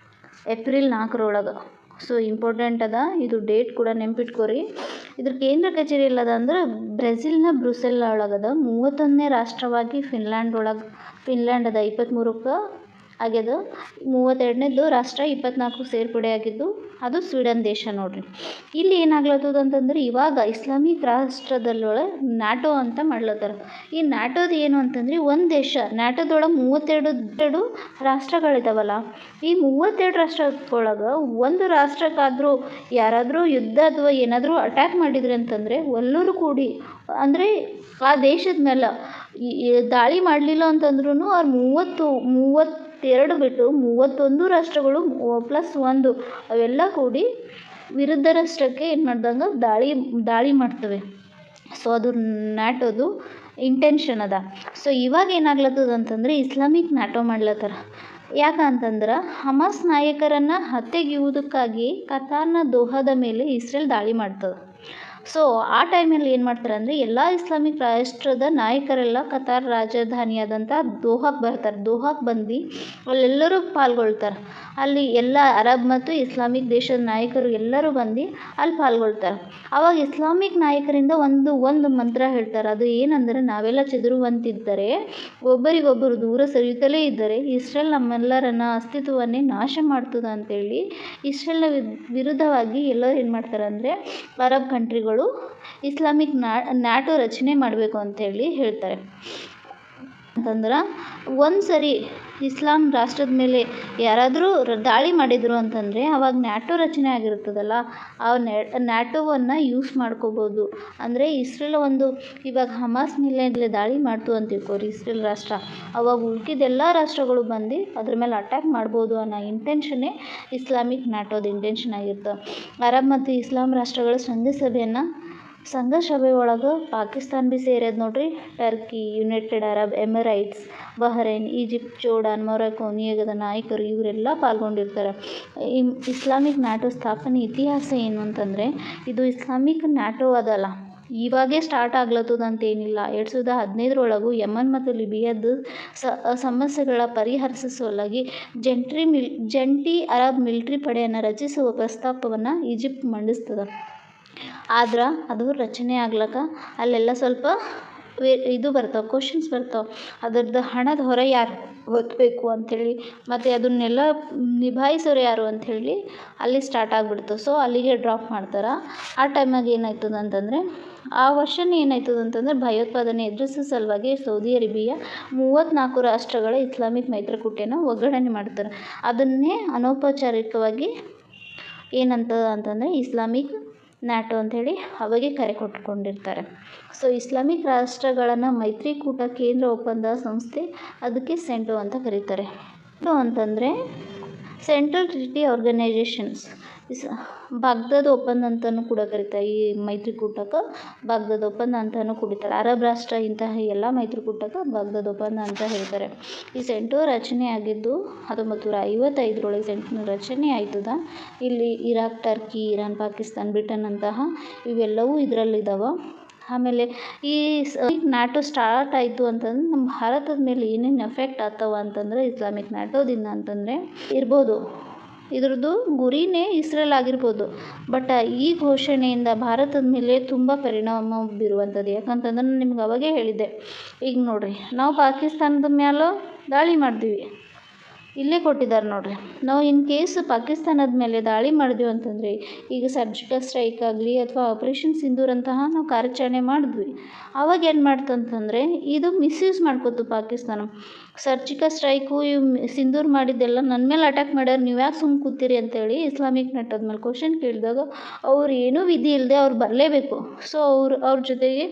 ಏಪ್ರಿಲ್ 4 ಸೊ ಇಂಪಾರ್ಟೆಂಟ್ ಅದ, ಇದು ಡೇಟ್ ಕೂಡ ನೆನ್ಪಿಟ್ಕೋರಿ. ಇದ್ರ ಕೇಂದ್ರ ಕಚೇರಿ ಎಲ್ಲದ ಅಂದ್ರೆ ಬ್ರೆಜಿಲ್ನ ಬ್ರುಸೆಲ್ ಒಳಗದ. 31ನೇ ರಾಷ್ಟ್ರವಾಗಿ ಫಿನ್ಲ್ಯಾಂಡ್ ಅದ, 23ಕ್ಕೆ ಆಗ್ಯದ. 32ನೇದು ರಾಷ್ಟ್ರ 24 ಸೇರ್ಪಡೆ ಆಗಿದ್ದು ಅದು ಸ್ವೀಡನ್ ದೇಶ. ನೋಡ್ರಿ ಇಲ್ಲಿ ಏನಾಗ್ಲತ್ತದ ಅಂತಂದ್ರೆ ಇವಾಗ ಇಸ್ಲಾಮಿಕ್ ರಾಷ್ಟ್ರದಲ್ಲೊಳಗೆ ನ್ಯಾಟೋ ಅಂತ ಮಾಡ್ಲತ್ತಾರ. ಈ ನ್ಯಾಟೋದು ಏನು ಅಂತಂದ್ರೆ ಒಂದು ದೇಶ, ನ್ಯಾಟೋದೊಳಗೆ 32 ರಾಷ್ಟ್ರಗಳಿದಾವಲ್ಲ, ಈ 32 ರಾಷ್ಟ್ರದೊಳಗೆ ಒಂದು ರಾಷ್ಟ್ರಕ್ಕಾದರೂ ಯಾರಾದರೂ ಯುದ್ಧ ಅಥವಾ ಏನಾದರೂ ಅಟ್ಯಾಕ್ ಮಾಡಿದ್ರಿ ಅಂತಂದರೆ ಎಲ್ಲರೂ ಕೂಡಿ, ಅಂದರೆ ಆ ದೇಶದ ಮೇಲೆ ದಾಳಿ ಮಾಡಲಿಲ್ಲ ಅಂತಂದ್ರೂ ಅವ್ರು 32 ಬಿಟ್ಟು 31 ರಾಷ್ಟ್ರಗಳು +1 ಅವೆಲ್ಲ ಕೂಡಿ ವಿರುದ್ಧ ರಾಷ್ಟ್ರಕ್ಕೆ ಏನು ಮಾಡ್ದಂಗೆ ದಾಳಿ ಮಾಡ್ತವೆ. ಸೊ ಅದು ನ್ಯಾಟೋದು ಇಂಟೆನ್ಷನ್ ಅದ. ಸೊ ಇವಾಗ ಏನಾಗ್ಲತ್ತದ ಅಂತಂದರೆ ಇಸ್ಲಾಮಿಕ್ ನ್ಯಾಟೋ ಮಾಡ್ಲತ್ತಾರ. ಯಾಕಂತಂದ್ರೆ ಹಮಾಸ್ ನಾಯಕರನ್ನು ಹತ್ಯೆಗೀಯುವುದಕ್ಕಾಗಿ ಕತಾರ್ನ ದೋಹಾದ ಮೇಲೆ ಇಸ್ರೇಲ್ ದಾಳಿ ಮಾಡ್ತದೆ. ಸೊ ಆ ಟೈಮಲ್ಲಿ ಏನು ಮಾಡ್ತಾರೆ ಅಂದರೆ ಎಲ್ಲ ಇಸ್ಲಾಮಿಕ್ ರಾಷ್ಟ್ರದ ನಾಯಕರೆಲ್ಲ ಕತಾರ್ ರಾಜಧಾನಿಯಾದಂಥ ದೋಹಾಕ್ಕೆ ಬರ್ತಾರೆ. ದೋಹಾಕ್ಕೆ ಬಂದು ಅಲ್ಲೆಲ್ಲರೂ ಪಾಲ್ಗೊಳ್ತಾರೆ. ಅಲ್ಲಿ ಎಲ್ಲ ಅರಬ್ ಮತ್ತು ಇಸ್ಲಾಮಿಕ್ ದೇಶದ ನಾಯಕರು ಎಲ್ಲರೂ ಬಂದು ಅಲ್ಲಿ ಪಾಲ್ಗೊಳ್ತಾರೆ. ಆವಾಗ ಇಸ್ಲಾಮಿಕ್ ನಾಯಕರಿಂದ ಒಂದು ಮಂತ್ರ ಹೇಳ್ತಾರೆ. ಅದು ಏನಂದರೆ, ನಾವೆಲ್ಲ ಚದುರುವಂತಿದ್ದರೆ, ಒಬ್ಬರಿಗೊಬ್ಬರು ದೂರ ಸರಿಯುತ್ತಲೇ ಇದ್ದರೆ ಇಸ್ರೇಲ್ ನಮ್ಮೆಲ್ಲರನ್ನ ಅಸ್ತಿತ್ವವನ್ನೇ ನಾಶ ಮಾಡ್ತದೆ ಅಂತೇಳಿ ಇಸ್ರೇಲ್ನ ವಿರುದ್ಧವಾಗಿ ಎಲ್ಲರೂ ಏನು ಮಾಡ್ತಾರೆ ಅಂದರೆ ಅರಬ್ ಕಂಟ್ರಿಗಳು ಇಸ್ಲಾಮಿಕ್ ನ್ಯಾಟೋ ರಚನೆ ಮಾಡಬೇಕು ಅಂತೇಳಿ ಹೇಳ್ತಾರೆ. ಅಂತಂದ್ರೆ ಒಂದು ಸರಿ ಇಸ್ಲಾಂ ರಾಷ್ಟ್ರದ ಮೇಲೆ ಯಾರಾದರೂ ದಾಳಿ ಮಾಡಿದರು ಅಂತಂದರೆ ಅವಾಗ ನ್ಯಾಟೋ ರಚನೆ ಆಗಿರ್ತದಲ್ಲ, ಆ ನ್ಯಾಟೋವನ್ನು ಯೂಸ್ ಮಾಡ್ಕೋಬೋದು. ಅಂದರೆ ಇಸ್ರೇಲ್ ಇವಾಗ ಹಮಾಸ್ ಮೇಲೆ ದಾಳಿ ಮಾಡ್ತು ಅಂತ ತಿಳ್ಕೊರಿ ಇಸ್ರೇಲ್ ರಾಷ್ಟ್ರ, ಅವಾಗ ಉಳ್ಕಿದೆಲ್ಲ ರಾಷ್ಟ್ರಗಳು ಬಂದು ಅದ್ರ ಮೇಲೆ ಅಟ್ಯಾಕ್ ಮಾಡ್ಬೋದು ಅನ್ನೋ ಇಂಟೆನ್ಷನ್ನೇ ಇಸ್ಲಾಮಿಕ್ ನ್ಯಾಟೋದ ಇಂಟೆನ್ಷನ್ ಆಗಿರ್ತದೆ. ಅರಬ್ ಮತ್ತು ಇಸ್ಲಾಂ ರಾಷ್ಟ್ರಗಳ ಶೃಂಗಸಭೆ ಒಳಗೆ ಪಾಕಿಸ್ತಾನ ಭೀ ಸೇರ್ಯದ ನೋಡ್ರಿ. Turkey, United Arab Emirates, Bahrain, Egypt, Jordan, Morocco, ನಿಯೋಗದ ನಾಯಕರು ಇವರೆಲ್ಲ ಪಾಲ್ಗೊಂಡಿರ್ತಾರೆ. ಇಸ್ಲಾಮಿಕ್ ನ್ಯಾಟೋ ಸ್ಥಾಪನೆ ಇತಿಹಾಸ ಏನು ಅಂತಂದರೆ, ಇದು ಇಸ್ಲಾಮಿಕ್ ನ್ಯಾಟೋ ಅದಲ್ಲ, ಇವಾಗೇ ಸ್ಟಾರ್ಟ್ ಆಗ್ಲತ್ತದಂತೇನಿಲ್ಲ. 2015 ಯಮನ್ ಮತ್ತು ಲಿಬಿಯಾದ ಸಮಸ್ಯೆಗಳ ಪರಿಹರಿಸುವ ಸಲುವಾಗಿ ಜಂಟಿ ಅರಬ್ ಮಿಲಿಟರಿ ಪಡೆಯನ್ನು ರಚಿಸುವ ಪ್ರಸ್ತಾಪವನ್ನು ಈಜಿಪ್ಟ್ ಮಂಡಿಸ್ತದೆ. ಆದ್ರೆ ಅದು ರಚನೆ ಆಗ್ಲಕ್ಕ ಅಲ್ಲೆಲ್ಲ ಸ್ವಲ್ಪ ಇದು ಬರ್ತಾವೆ, ಕ್ವಶನ್ಸ್ ಬರ್ತಾವೆ. ಅದರದ್ದು ಹಣದ ಹೊರೆ ಯಾರು ಹೊತ್ತಬೇಕು ಅಂಥೇಳಿ, ಮತ್ತು ಅದನ್ನೆಲ್ಲ ನಿಭಾಯಿಸೋರು ಯಾರು ಅಂಥೇಳಿ ಅಲ್ಲಿ ಸ್ಟಾರ್ಟ್ ಆಗಿಬಿಡ್ತು. ಸೊ ಅಲ್ಲಿಗೆ ಡ್ರಾಪ್ ಮಾಡ್ತಾರೆ. ಆ ಟೈಮಾಗ ಏನಾಯ್ತದೆ ಅಂತಂದರೆ, ಆ ವರ್ಷನೇ ಏನಾಯ್ತದೆ ಅಂತಂದರೆ, ಭಯೋತ್ಪಾದನೆ ಎದುರಿಸೋ ಸಲುವಾಗಿ ಸೌದಿ ಅರೇಬಿಯಾ 34 ರಾಷ್ಟ್ರಗಳ ಇಸ್ಲಾಮಿಕ್ ಮೈತ್ರಿಕೂಟನ ಒಗ್ಗರಣೆ ಮಾಡ್ತಾರೆ. ಅದನ್ನೇ ಅನೌಪಚಾರಿಕವಾಗಿ ಅಂತಂದರೆ ಇಸ್ಲಾಮಿಕ್ ನ್ಯಾಟೋ ಅಂಥೇಳಿ ಅವಾಗೆ ಕರೆ ಕೊಟ್ಕೊಂಡಿರ್ತಾರೆ. ಸೊ ಇಸ್ಲಾಮಿಕ್ ರಾಷ್ಟ್ರಗಳನ್ನು ಮೈತ್ರಿಕೂಟ ಕೇಂದ್ರ ಒಪ್ಪಂದ ಸಂಸ್ಥೆ, ಅದಕ್ಕೆ ಸೆಂಟೋ ಅಂತ ಕರೀತಾರೆ. ಸೆಂಟೋ ಅಂತಂದರೆ ಸೆಂಟ್ರಲ್ ಟ್ರೀಟಿ ಆರ್ಗನೈಜೇಷನ್ಸ್. ಬಾಗ್ದಾದ್ ಒಪ್ಪಂದ ಅಂತಲೂ ಕೂಡ ಕರೀತಾರೆ. ಈ ಮೈತ್ರಿಕೂಟಕ್ಕೆ ಬಾಗ್ದಾದ್ ಒಪ್ಪಂದ ಅಂತಲೂ ಕುಡಿತಾರೆ. ಅರಬ್ ರಾಷ್ಟ್ರ ಇಂತಹ ಎಲ್ಲ ಮೈತ್ರಿಕೂಟಕ್ಕೆ ಬಾಗ್ದಾದ್ ಒಪ್ಪಂದ ಅಂತ ಹೇಳ್ತಾರೆ. ಈ ಸೆಂಟೋ ರಚನೆ ಆಗಿದ್ದು 1955 ಸೆಂಟೋ ರಚನೆ ಆಯ್ತದ. ಇಲ್ಲಿ Iraq, Turkey, Iran, Pakistan, Britain ಅಂತಹ ಇವೆಲ್ಲವೂ ಇದರಲ್ಲಿದ್ದಾವೆ. ಆಮೇಲೆ ಈ ನ್ಯಾಟೋ ಸ್ಟಾರ್ಟ್ ಆಯಿತು ಅಂತಂದ್ರೆ ನಮ್ಮ ಭಾರತದ ಮೇಲೆ ಏನೇನು ಎಫೆಕ್ಟ್ ಆಗ್ತಾವ ಅಂತಂದರೆ, ಇಸ್ಲಾಮಿಕ್ ನ್ಯಾಟೋದಿಂದ ಅಂತಂದರೆ ಇರ್ಬೋದು, ಇದ್ರದ್ದು ಗುರಿನೇ ಇಸ್ರೇಲ್ ಆಗಿರ್ಬೋದು. ಬಟ್ ಈ ಘೋಷಣೆಯಿಂದ ಭಾರತದ ಮೇಲೆ ತುಂಬ ಪರಿಣಾಮ ಬೀರುವಂಥದ್ದು. ಯಾಕಂತಂದ್ರೆ ನಾನು ನಿಮ್ಗೆ ಅವಾಗೇ ಹೇಳಿದ್ದೆ, ಈಗ ನೋಡಿರಿ, ನಾವು ಪಾಕಿಸ್ತಾನದ ಮೇಲೆ ದಾಳಿ ಮಾಡಿದ್ವಿ, ಇಲ್ಲೇ ಕೊಟ್ಟಿದ್ದಾರೆ ನೋಡಿರಿ. ನಾವು ಇನ್ ಕೇಸ್ ಪಾಕಿಸ್ತಾನದ ಮೇಲೆ ದಾಳಿ ಮಾಡಿದ್ವಿ ಅಂತಂದರೆ, ಈಗ ಸರ್ಜಿಕಲ್ ಸ್ಟ್ರೈಕ್ ಆಗಲಿ ಅಥವಾ ಆಪರೇಷನ್ ಸಿಂಧೂರ್ ಅಂತಹ ನಾವು ಕಾರ್ಯಾಚರಣೆ ಮಾಡಿದ್ವಿ. ಆವಾಗ ಏನು ಮಾಡ್ತಂತಂದರೆ, ಇದು ಮಿಸ್ಯೂಸ್ ಮಾಡ್ಕೊತು ಪಾಕಿಸ್ತಾನ. ಸರ್ಜಿಕಲ್ ಸ್ಟ್ರೈಕು ಸಿಂಧೂರ್ ಮಾಡಿದ್ದೆಲ್ಲ ನನ್ನ ಮೇಲೆ ಅಟ್ಯಾಕ್ ಮಾಡ್ಯಾರ, ನೀವು ಯಾಕೆ ಸುಮ್ಮನೆ ಕೂತೀರಿ ಅಂತೇಳಿ ಇಸ್ಲಾಮಿಕ್ ನ್ಯಾಟೋದ ಮೇಲೆ ಕ್ವಶನ್ ಕೇಳಿದಾಗ ಅವ್ರು ಏನೂ ವಿಧಿ ಇಲ್ಲದೆ ಅವ್ರು ಬರಲೇಬೇಕು. ಸೊ ಅವ್ರ ಜೊತೆಗೆ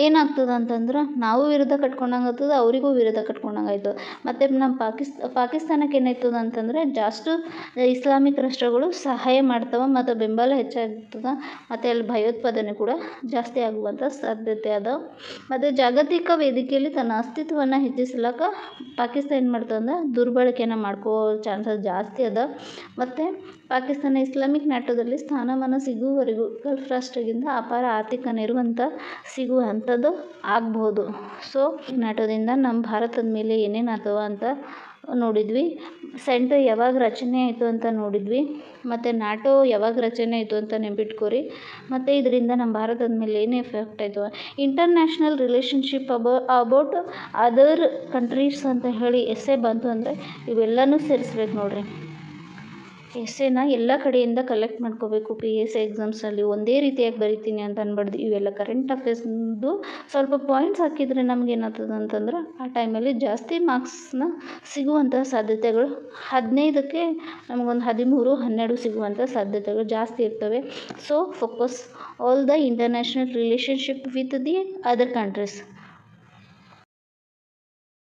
ಏನಾಗ್ತದೆ ಅಂತಂದ್ರೆ, ನಾವು ವಿರೋಧ ಕಟ್ಕೊಂಡಂಗೆ ಆಗ್ತದೆ, ಅವರಿಗೂ ವಿರೋಧ ಕಟ್ಕೊಂಡಂಗೆ ಆಯ್ತು. ಮತ್ತು ನಮ್ಮ ಪಾಕಿಸ್ತಾನಕ್ಕೆ ಏನಾಯ್ತದೆ ಅಂತಂದರೆ, ಜಾಸ್ತಿ ಇಸ್ಲಾಮಿಕ್ ರಾಷ್ಟ್ರಗಳು ಸಹಾಯ ಮಾಡ್ತವೆ ಮತ್ತು ಬೆಂಬಲ ಹೆಚ್ಚಾಗ್ತದೆ. ಮತ್ತು ಅಲ್ಲಿ ಭಯೋತ್ಪಾದನೆ ಕೂಡ ಜಾಸ್ತಿ ಆಗುವಂಥ ಸಾಧ್ಯತೆ ಅದ. ಮತ್ತು ಜಾಗತಿಕ ವೇದಿಕೆಯಲ್ಲಿ ತನ್ನ ಅಸ್ತಿತ್ವವನ್ನು ಹೆಚ್ಚಿಸ್ಲಿಕ್ಕೆ ಪಾಕಿಸ್ತಾನ ಏನು ಮಾಡ್ತದೆ, ದುರ್ಬಳಕೆಯನ್ನು ಮಾಡ್ಕೋ ಚಾನ್ಸಸ್ ಜಾಸ್ತಿ ಅದ. ಮತ್ತು ಪಾಕಿಸ್ತಾನ ಇಸ್ಲಾಮಿಕ್ ನ್ಯಾಟೋದಲ್ಲಿ ಸ್ಥಾನಮಾನ ಸಿಗುವವರೆಗೂ ಗಲ್ಫ್ ರಾಷ್ಟ್ರದಿಂದ ಅಪಾರ ಆರ್ಥಿಕ ನೆರವಂತ ಸಿಗುವಂಥದ್ದು ಆಗ್ಬೋದು. ಸೊ ನ್ಯಾಟೋದಿಂದ ನಮ್ಮ ಭಾರತದ ಮೇಲೆ ಏನೇನು ಆಗ್ತವ ಅಂತ ನೋಡಿದ್ವಿ. ಸೆಂಟೋ ಯಾವಾಗ ರಚನೆ ಆಯಿತು ಅಂತ ನೋಡಿದ್ವಿ. ಮತ್ತು ನ್ಯಾಟೋ ಯಾವಾಗ ರಚನೆ ಆಯಿತು ಅಂತ ನೆನ್ಪಿಟ್ಕೋರಿ. ಮತ್ತು ಇದರಿಂದ ನಮ್ಮ ಭಾರತದ ಮೇಲೆ ಏನು ಎಫೆಕ್ಟ್ ಆಯಿತು, international relationship about other countries ಅಂತ ಹೇಳಿ ಎಸ್ಸೆ ಬಂತು ಅಂದರೆ ಇವೆಲ್ಲನೂ ಸೇರಿಸ್ಬೇಕು ನೋಡಿರಿ. ಎಸ್ಸೆನ ಎಲ್ಲ ಕಡೆಯಿಂದ ಕಲೆಕ್ಟ್ ಮಾಡ್ಕೋಬೇಕು. PSC ಎಕ್ಸಾಮ್ಸಲ್ಲಿ ಒಂದೇ ರೀತಿಯಾಗಿ ಬರಿತೀನಿ ಅಂತ ಅನ್ಬಾರ್ದು. ಇವೆಲ್ಲ ಕರೆಂಟ್ ಅಫೇರ್ಸ್ದು ಸ್ವಲ್ಪ ಪಾಯಿಂಟ್ಸ್ ಹಾಕಿದರೆ ನಮ್ಗೆ ಏನಾಗ್ತದೆ ಅಂತಂದ್ರೆ, ಆ ಟೈಮಲ್ಲಿ ಜಾಸ್ತಿ ಮಾರ್ಕ್ಸ್ನ ಸಿಗುವಂಥ ಸಾಧ್ಯತೆಗಳು 15ಕ್ಕೆ ನಮಗೊಂದು 13, 12 ಸಿಗುವಂಥ ಸಾಧ್ಯತೆಗಳು ಜಾಸ್ತಿ ಇರ್ತವೆ. So focus all the international relationship with the other countries.